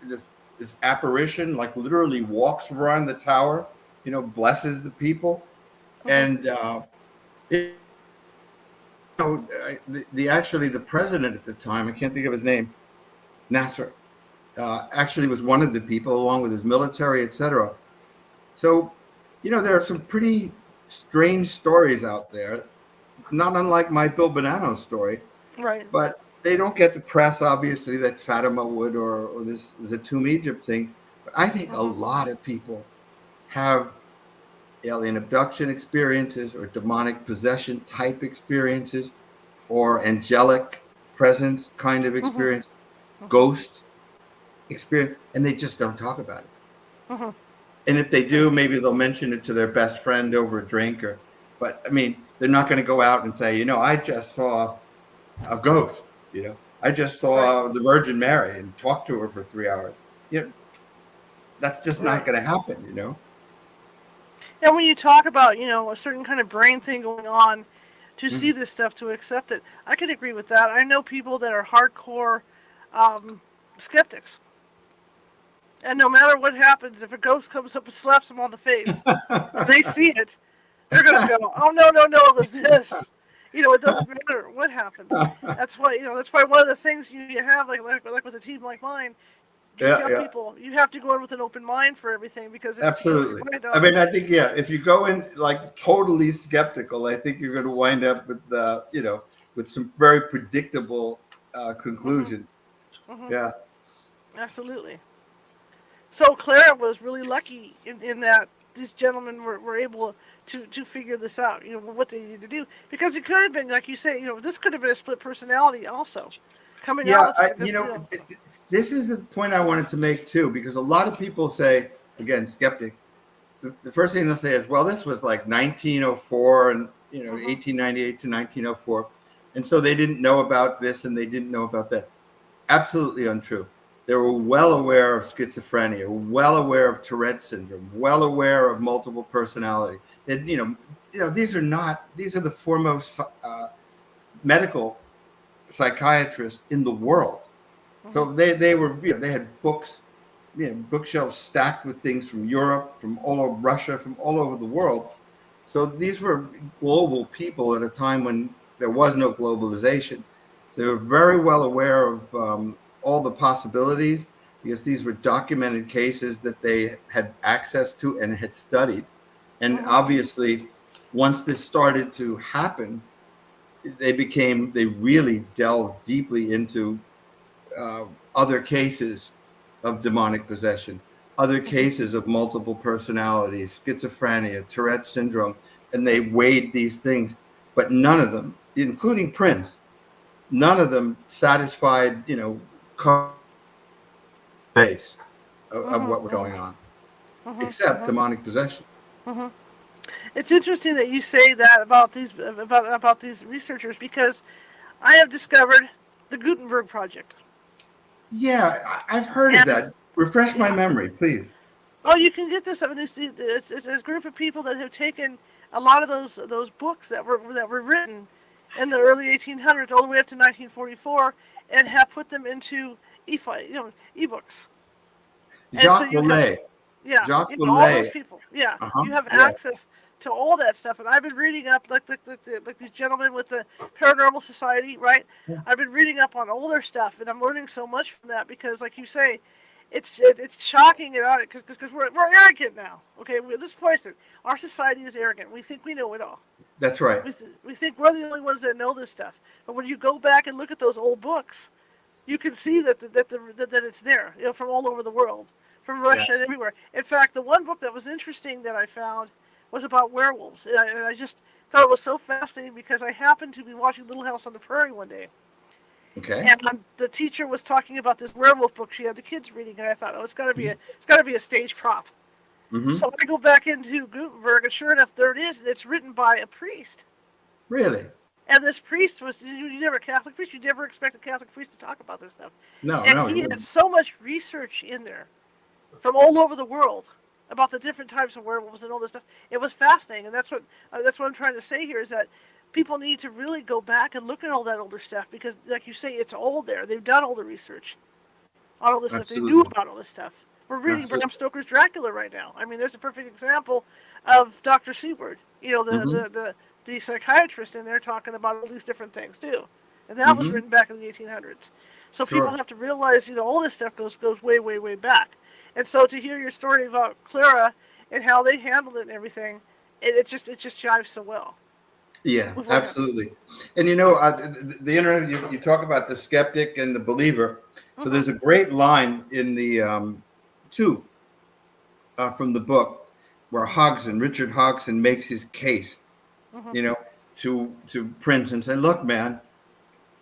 this apparition, like, literally walks around the tower, blesses the people. And actually the president at the time, I can't think of his name, Nasser, actually was one of the people, along with his military, etc. So, there are some pretty strange stories out there, not unlike my Bill Bonanno story. Right. But they don't get the press, obviously, that Fatima would, or this was a Tomb Egypt thing. But I think a lot of people have alien abduction experiences or demonic possession type experiences or angelic presence kind of experience, ghost experience, and they just don't talk about it. And if they do, maybe they'll mention it to their best friend over a drink, but I mean, they're not going to go out and say, I just saw a ghost, I just saw the Virgin Mary and talked to her for 3 hours. That's just not going to happen, And when you talk about, a certain kind of brain thing going on to see this stuff, to accept it, I can agree with that. I know people that are hardcore skeptics. And no matter what happens, if a ghost comes up and slaps them on the face, and they see it, they're going to go, oh, no, it was this. It doesn't matter what happens. That's why, one of the things you have, like with a team like mine, people, you have to go in with an open mind for everything, because absolutely. I mean, I think if you go in like totally skeptical, I think you're going to wind up with with some very predictable conclusions. Yeah, absolutely. So Clara was really lucky in that these gentlemen were able to figure this out. What they needed to do, because it could have been, like you say, this could have been a split personality also coming out. This is the point I wanted to make too, because a lot of people say, again, skeptics, the first thing they'll say is, well, this was like 1904 and 1898 to 1904, and so they didn't know about this and they didn't know about that. Absolutely untrue. They were well aware of schizophrenia, well aware of Tourette syndrome, well aware of multiple personality. That these are the foremost medical psychiatrists in the world. So they were, they had books, bookshelves stacked with things from Europe, from all over Russia, from all over the world. So these were global people at a time when there was no globalization. So they were very well aware of all the possibilities, because these were documented cases that they had access to and had studied. And obviously, once this started to happen, they really delved deeply into other cases of demonic possession, other cases of multiple personalities, schizophrenia, Tourette syndrome, and they weighed these things. But none of them, including Prince, none of them satisfied, base of what was going on, except demonic possession. It's interesting that you say that about these researchers, because I have discovered the Gutenberg Project. Yeah, I've heard of that. Refresh my memory, please. Oh, you can get this. I mean, it's a group of people that have taken a lot of those books that were written in the early 1800s all the way up to 1944, and have put them into ebooks. Jacques Vallée. Jacques Vallée. All those people. Yeah, you have access to all that stuff. And I've been reading up, like these gentlemen with the Paranormal Society, right? Yeah. I've been reading up on all their stuff, and I'm learning so much from that, because, like you say, it's shocking about it, because we're arrogant now. Okay, let's face it. Our society is arrogant. We think we know it all. That's right. We think we're the only ones that know this stuff. But when you go back and look at those old books, you can see that it's there, from all over the world, from Russia and everywhere. In fact, the one book that was interesting that I found was about werewolves, and I just thought it was so fascinating, because I happened to be watching Little House on the Prairie one day. Okay. And the teacher was talking about this werewolf book she had the kids reading, and I thought, it's got to be a stage prop. So I go back into Gutenberg, and sure enough, there it is, and it's written by a priest. Really? And this priest was, you never a Catholic priest, you never expect a Catholic priest to talk about this stuff. No, And no, he had so much research in there from all over the world about the different types of werewolves and all this stuff. It was fascinating, and that's what I'm trying to say here is that people need to really go back and look at all that older stuff because, like you say, it's old there. They've done all the research on all this stuff. They knew about all this stuff. We're reading Bram Stoker's Dracula right now. I mean, there's a perfect example of Dr. Seward. You know, the psychiatrist in there talking about all these different things too, and that was written back in the 1800s. So people have to realize, you know, all this stuff goes way, way, way back. And so to hear your story about Clara and how they handled it and everything, it just jives so well. Yeah, absolutely. And you know, the internet, you talk about the skeptic and the believer. So there's a great line in the two from the book where Richard Hodgson makes his case, you know, to Prince and say, look, man,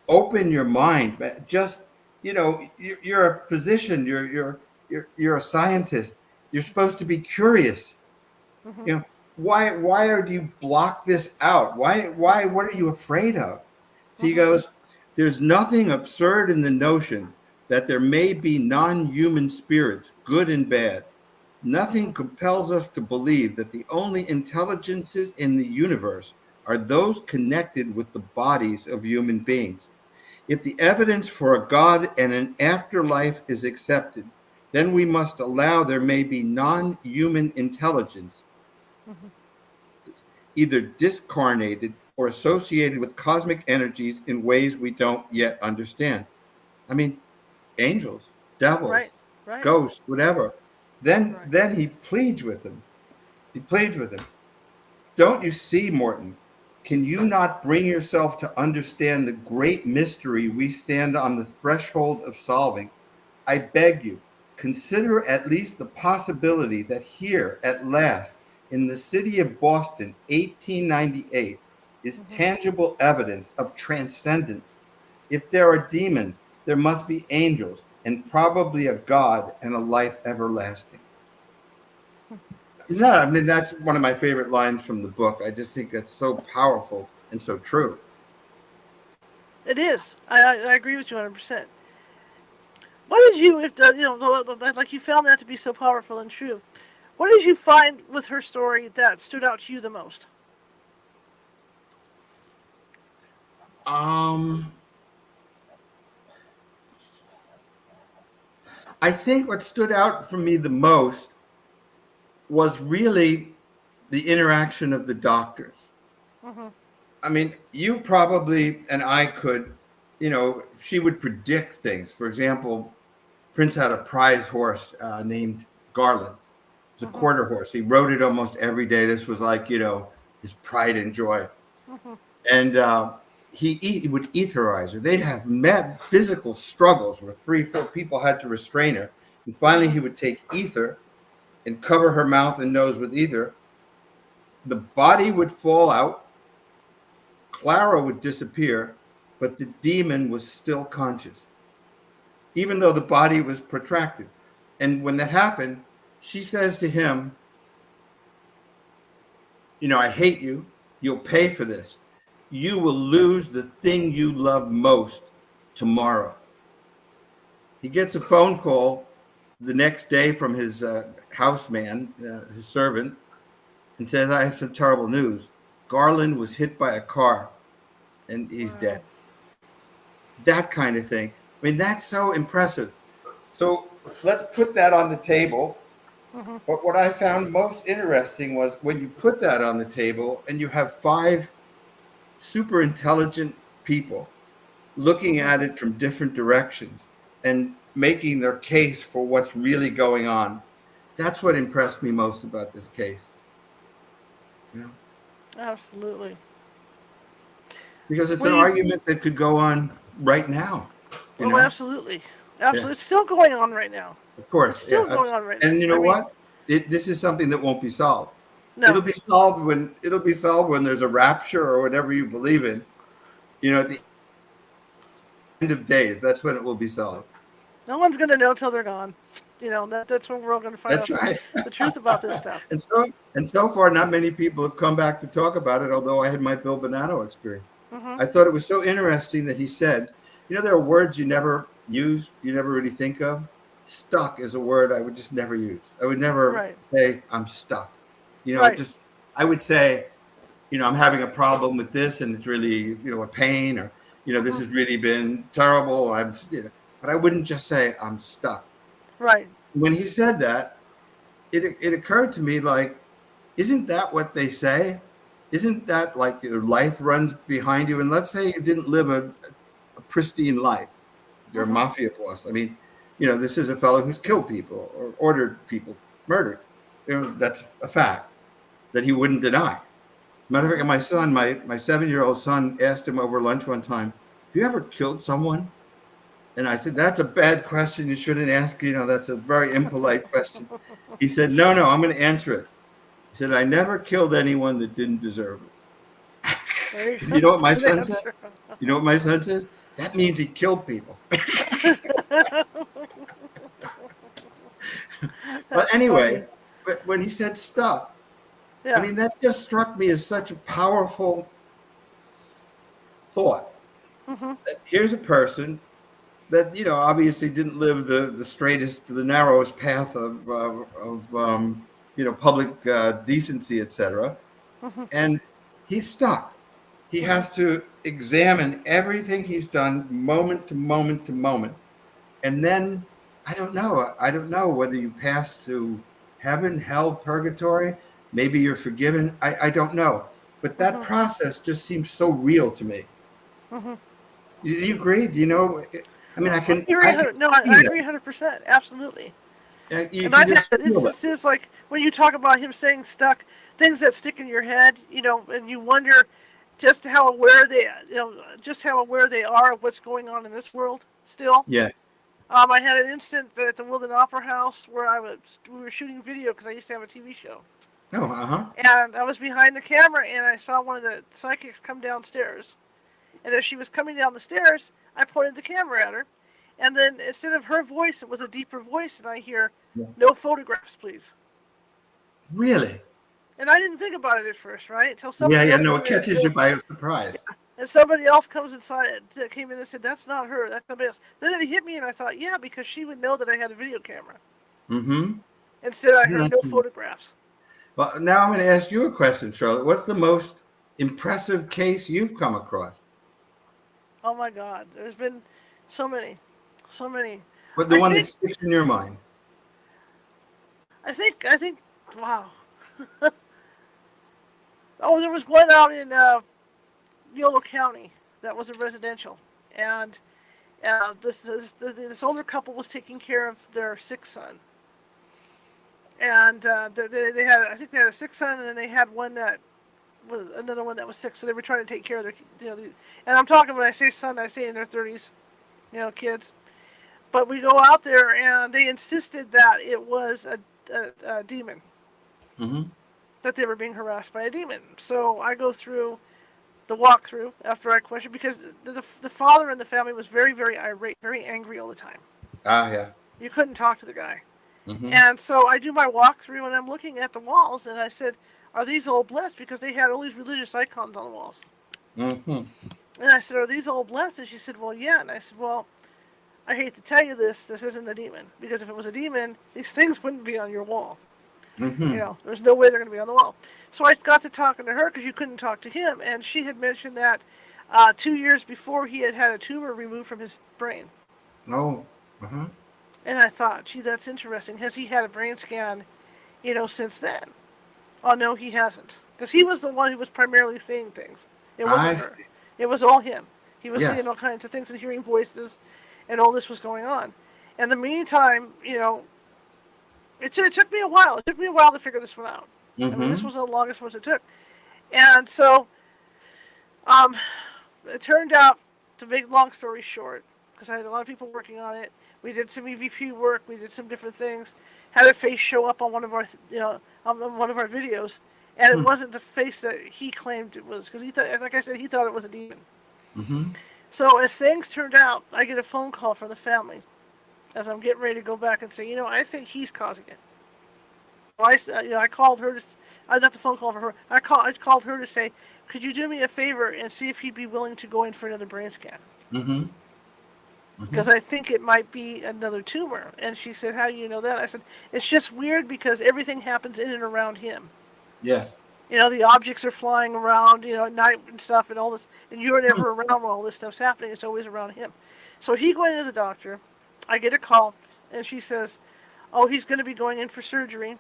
open your mind. Just, you know, you're a physician. You're a scientist. You're supposed to be curious. You know, why do you block this out? What are you afraid of? So he goes, there's nothing absurd in the notion that there may be non-human spirits, good and bad. Nothing compels us to believe that the only intelligences in the universe are those connected with the bodies of human beings. If the evidence for a God and an afterlife is accepted, then we must allow there may be non-human intelligence, either discarnated or associated with cosmic energies in ways we don't yet understand. I mean, angels, devils, ghosts, whatever. Then he pleads with him. Don't you see, Morton? Can you not bring yourself to understand the great mystery we stand on the threshold of solving? I beg you, consider at least the possibility that here, at last, in the city of Boston, 1898, is tangible evidence of transcendence. If there are demons, there must be angels, and probably a God and a life everlasting. No, I mean, that's one of my favorite lines from the book. I just think that's so powerful and so true. It is. I agree with you 100%. What did you, like you found that to be so powerful and true, what did you find with her story that stood out to you the most? I think what stood out for me the most was really the interaction of the doctors. I mean, you probably and I could, you know, she would predict things. For example, Prince had a prize horse named Garland. It's a quarter horse. He rode it almost every day. This was like, you know, his pride and joy. And he would etherize her. They'd have physical struggles where 3 or 4 people had to restrain her. And finally, he would take ether and cover her mouth and nose with ether. The body would fall out. Clara would disappear, but the demon was still conscious, even though the body was protracted. And when that happened, she says to him, you know, I hate you. You'll pay for this. You will lose the thing you love most tomorrow. He gets a phone call the next day from his houseman, his servant, and says, I have some terrible news. Garland was hit by a car and he's dead. That kind of thing. I mean, that's so impressive. So let's put that on the table. But what I found most interesting was when you put that on the table and you have 5 super intelligent people looking at it from different directions and making their case for what's really going on. That's what impressed me most about this case. Yeah. Absolutely. Because it's an argument that could go on right now. Oh, absolutely. Absolutely. Yeah. It's still going on right now. Of course. It's still going on right now. And you know what? This is something that won't be solved. No. It'll be solved when there's a rapture or whatever you believe in. You know, at the end of days, that's when it will be solved. No one's going to know till they're gone. That's when we're all going to find That's out right. the truth about this stuff. And so far, not many people have come back to talk about it, although I had my Bill Bonanno experience. Hmm. I thought it was so interesting that he said, there are words you never use, you never really think of. Stuck is a word I would just never use. I would never Right. say, I'm stuck. Right. I would say, I'm having a problem with this and it's really, a pain, or, this Hmm. has really been terrible. But I wouldn't just say, I'm stuck. Right. When he said that, it occurred to me, like, isn't that what they say? Isn't that like your life runs behind you? And let's say you didn't live a pristine life. You're a Hmm. mafia boss. I mean, this is a fellow who's killed people or ordered people murdered. That's a fact that he wouldn't deny. Matter of fact, Hmm. my son, my 7-year-old son, asked him over lunch one time, "Have you ever killed someone?" And I said, "That's a bad question. You shouldn't ask. That's a very impolite question." He said, "No, I'm going to answer it." He said, "I never killed anyone that didn't deserve it." There you You go. know what my Good son said? answer. You know what my son said? That means he killed people. But That's funny. anyway, but when he said stuff, I Yeah. mean, that just struck me as such a powerful thought. Hmm. That here's a person that, obviously didn't live the straightest, the narrowest path of public decency, etc. Hmm. And he's stuck. He Hmm. has to examine everything he's done moment to moment to moment. And then I don't know. I don't know whether you pass to heaven, hell, purgatory. Maybe you're forgiven. I don't know. But that Hmm. process just seems so real to me. Hmm. Do you agree? Do you know? I mean, I I can agree. I can 100. No, see I that. agree 100%. Absolutely. You And can I've had just feel that. instances like when you talk about him saying stuck, things that stick in your head, and you wonder just how aware just how aware they are of what's going on in this world still. Yes. I had an instant at the Wilden Opera House where we were shooting video because I used to have a TV show, Oh, uh-huh. and I was behind the camera and I saw one of the psychics come downstairs, and as she was coming down the stairs, I pointed the camera at her, and then instead of her voice, it was a deeper voice, and I hear, Yeah. "No photographs, please." Really? And I didn't think about it at first, right? Until Yeah, somebody yeah. else No, came it in and catches you said, by surprise. and somebody else comes inside, came in and said, "That's not her. That's somebody else." Then it hit me, and I thought, yeah, because she would know that I had a video camera. Mm-hmm. Instead, I Isn't heard that no true? photographs. Well, now I'm going to ask you a question, Charlotte. What's the most impressive case you've come across? Oh my God, there's been so many, so many. But the I one that think, sticks in your mind? I think. Wow. Oh, there was one out in Yolo County that was a residential, and this older couple was taking care of their sick son, and they had, I think they had a sick son, and then they had one that was another one that was sick, so they were trying to take care of their, and I'm talking, when I say son, I say in their 30s, kids. But we go out there, and they insisted that it was a demon, Mm-hmm. that they were being harassed by a demon. So I go through the walkthrough after I question, because the father in the family was very, very irate, very angry all the time. Ah, yeah. You couldn't talk to the guy. Mm-hmm. And so I do my walkthrough, and I'm looking at the walls, and I said, "Are these all blessed?" Because they had all these religious icons on the walls. Mm-hmm. And I said, "Are these all blessed?" And she said, "Well, yeah." And I said, "Well, I hate to tell you this isn't a demon. Because if it was a demon, these things wouldn't be on your wall. Mm-hmm. There's no way they're going to be on the wall." So I got to talking to her, because you couldn't talk to him. And she had mentioned that 2 years before, he had had a tumor removed from his brain. Oh, uh-huh. And I thought, gee, that's interesting. Has he had a brain scan, since then? Oh, no, he hasn't. Because he was the one who was primarily seeing things. It wasn't I her. see. It was all him. He was seeing Yes. all kinds of things and hearing voices, and all this was going on. In the meantime, it took me a while. It took me a while to figure this one out. I mean, this Mm-hmm. was the longest one it took. And so, um, it turned out, to make long story short, because I had a lot of people working on it. We did some EVP work. We did some different things. Had a face show up on one of our, on one of our videos, and it Hmm. wasn't the face that he claimed it was, because he thought, like I said, he thought it was a demon. Mm-hmm. So as things turned out, I get a phone call from the family, as I'm getting ready to go back and say, I think he's causing it. I called her. I got the phone call for her. I called her to say, could you do me a favor and see if he'd be willing to go in for another brain scan? Mm-hmm. Because I think it might be another tumor. And she said, how do you know that? I said, it's just weird because everything happens in and around him. Yes. The objects are flying around, at night and stuff and all this. And you're never around when all this stuff's happening. It's always around him. So he went into the doctor. I get a call, and she says, oh, he's going to be going in for surgery.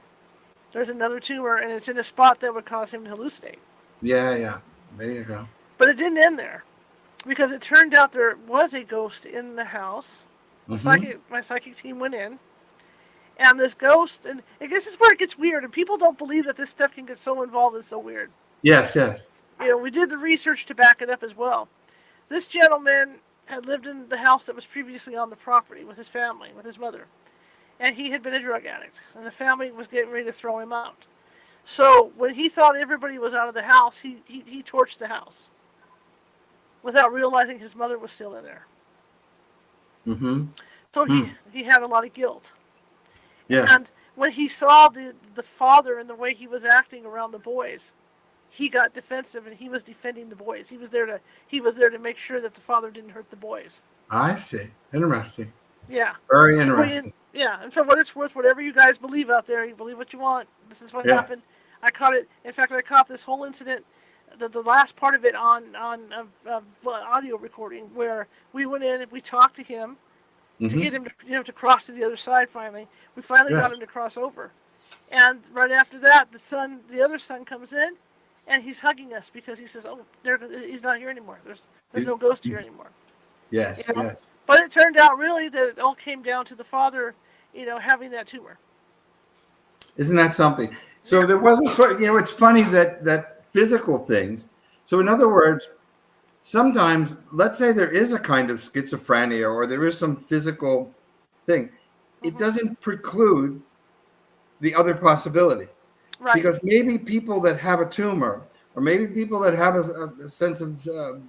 There's another tumor, and it's in a spot that would cause him to hallucinate. Yeah. There you go. But it didn't end there, because it turned out there was a ghost in the house. Mm-hmm. My psychic team went in, and this ghost, and I guess this is where it gets weird, and people don't believe that this stuff can get so involved and so weird. Yes. We did the research to back it up as well. This gentleman had lived in the house that was previously on the property with his family, with his mother. And he had been a drug addict, and the family was getting ready to throw him out. So when he thought everybody was out of the house, he torched the house without realizing his mother was still in there. Mm-hmm. So he had a lot of guilt. Yes. And when he saw the father and the way he was acting around the boys, he got defensive and he was defending the boys. He was there to make sure that the father didn't hurt the boys. I see. Interesting. Yeah. Very interesting. And for what it's worth, whatever you guys believe out there, you believe what you want. This is what happened. I caught it. In fact, I caught this whole incident, the last part of it on audio recording, where we went in and we talked to him to get him to cross to the other side. Finally, we got him to cross over, and right after that, the other son comes in, and he's hugging us because he says, "Oh, he's not here anymore. There's no ghost here anymore." Yes. But it turned out really that it all came down to the father, having that tumor. Isn't that something? So there wasn't, it's funny that physical things. So in other words, sometimes, let's say there is a kind of schizophrenia or there is some physical thing. It doesn't preclude the other possibility. Right. Because maybe people that have a tumor, or maybe people that have a sense of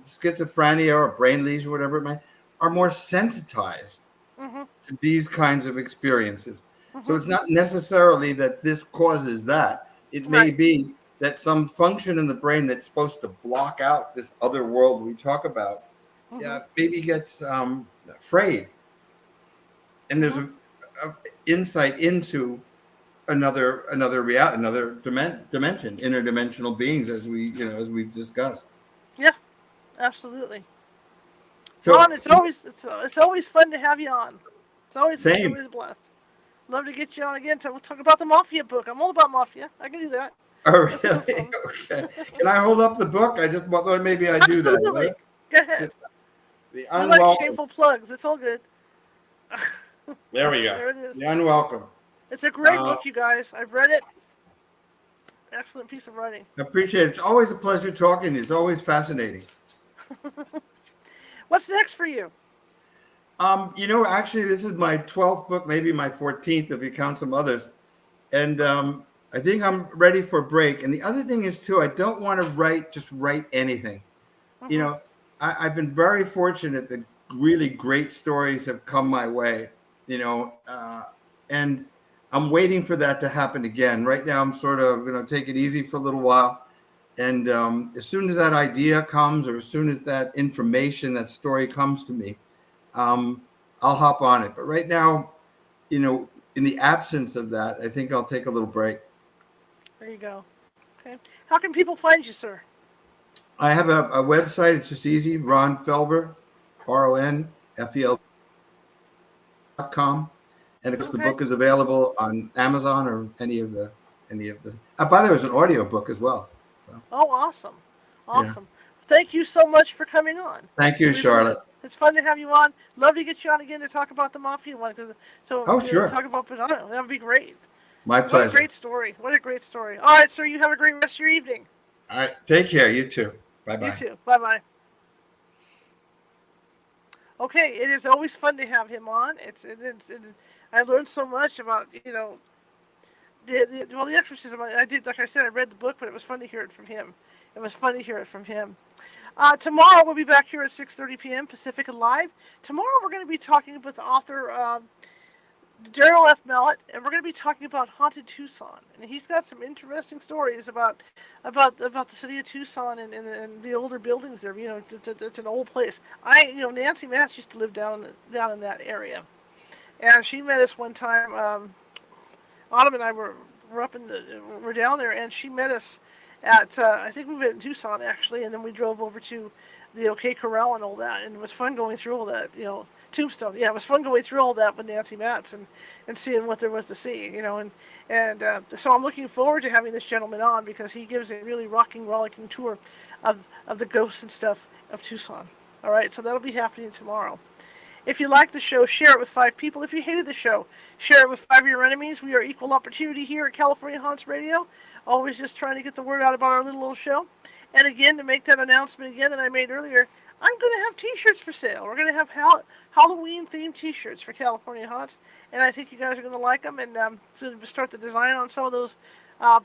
schizophrenia or brain lesion, whatever it might, are more sensitized to these kinds of experiences. So it's not necessarily that this causes that. It may be that some function in the brain that's supposed to block out this other world we talk about, maybe gets frayed. And there's an insight into another reality, another dimension, interdimensional beings, as we've discussed. Yeah, absolutely. So, Ron, it's always fun to have you on. It's always a blast. Love to get you on again. We'll talk about the Mafia book. I'm all about Mafia. I can do that. Oh, really? Okay. Can I hold up the book? I just thought maybe I'd do that. Absolutely. Go ahead. The I like shameful plugs. It's all good. There we go. There it is. The Unwelcomed. It's a great book, you guys. I've read it. Excellent piece of writing. I appreciate it. It's always a pleasure talking. It's always fascinating. What's next for you? Actually, this is my 12th book, maybe my 14th if you count some others. And I think I'm ready for a break. And the other thing is, too, I don't want to write anything. I've been very fortunate that really great stories have come my way, and I'm waiting for that to happen again. Right now, I'm sort of going to take it easy for a little while. And as soon as that idea comes, or as soon as that information, that story comes to me, I'll hop on it. But right now, in the absence of that, I think I'll take a little break. There you go. Okay. How can people find you, sir? I have a website. It's just easy. Ron Felber, RONFEL.com. And of course, the book is available on Amazon or any of the. By the way, there's an audio book as well. So. Oh, awesome! Yeah. Thank you so much for coming on. Thank you, Charlotte. It's fun to have you on. Love to get you on again to talk about the Mafia one. Sure. Talk about Bonanno. That would be great. My pleasure. What a great story. What a great story. All right, sir. You have a great rest of your evening. All right. Take care. You too. Bye-bye. You too. Bye-bye. Okay, it is always fun to have him on. I learned so much about, the exorcism. I did, like I said, I read the book, but it was fun to hear it from him. Tomorrow we'll be back here at 6:30 p.m. Pacific Live. Tomorrow we're going to be talking with author Daryl F. Mallet, and we're going to be talking about haunted Tucson. And he's got some interesting stories about the city of Tucson and the older buildings there. You know, it's an old place. Nancy Matz used to live down in that area, and she met us one time. Autumn and I were down there, and she met us at I think we met in Tucson actually, and then we drove over to the OK Corral and all that, and it was fun going through all that. Tombstone. Yeah, it was fun going through all that with Nancy Matz and seeing what there was to see. So I'm looking forward to having this gentleman on because he gives a really rollicking tour of the ghosts and stuff of Tucson. All right, so that'll be happening tomorrow. If you like the show, share it with 5 people. If you hated the show, share it with 5 of your enemies. We are equal opportunity here at California Haunts Radio. Always just trying to get the word out about our little old show. And again, to make that announcement again that I made earlier, I'm going to have T-shirts for sale. We're going to have Halloween-themed T-shirts for California Haunts, and I think you guys are going to like them. And we'll start the design on some of those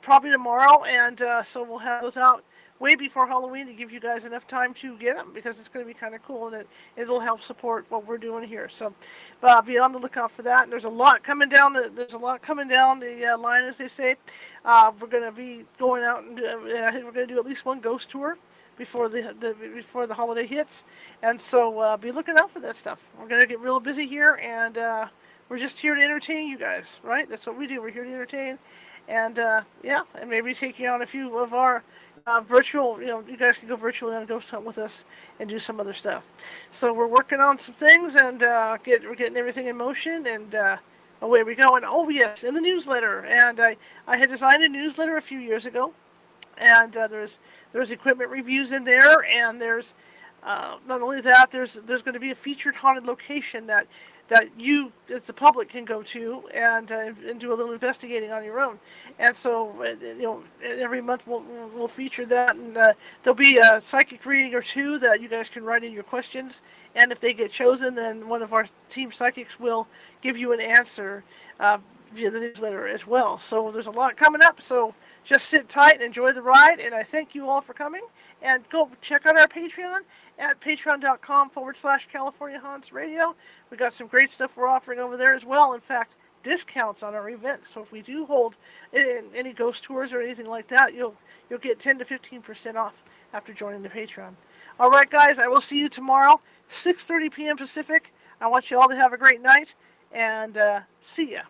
probably tomorrow, and so we'll have those out way before Halloween to give you guys enough time to get them because it's going to be kind of cool and it'll help support what we're doing here. So be on the lookout for that. And there's a lot coming down the line, as they say. We're going to be going out and I think we're going to do at least one ghost tour before the holiday hits, and so be looking out for that stuff. We're going to get real busy here, and we're just here to entertain you guys, right? That's what we do. We're here to entertain, and and maybe take you on a few of our virtual. You guys can go virtually on Ghost Hunt with us and do some other stuff. So we're working on some things, and we're getting everything in motion, and away we go. And oh yes, in the newsletter, and I had designed a newsletter a few years ago. And there's equipment reviews in there, and there's not only that, there's going to be a featured haunted location that you as the public can go to and do a little investigating on your own. And so every month we'll feature that, and there'll be a psychic reading or two that you guys can write in your questions, and if they get chosen, then one of our team psychics will give you an answer via the newsletter as well. So there's a lot coming up, so just sit tight and enjoy the ride, and I thank you all for coming. And go check out our Patreon at patreon.com/California Haunts Radio. We got some great stuff we're offering over there as well. In fact, discounts on our events. So if we do hold any ghost tours or anything like that, you'll get 10 to 15% off after joining the Patreon. All right, guys, I will see you tomorrow, 6:30 p.m. Pacific. I want you all to have a great night, and see ya.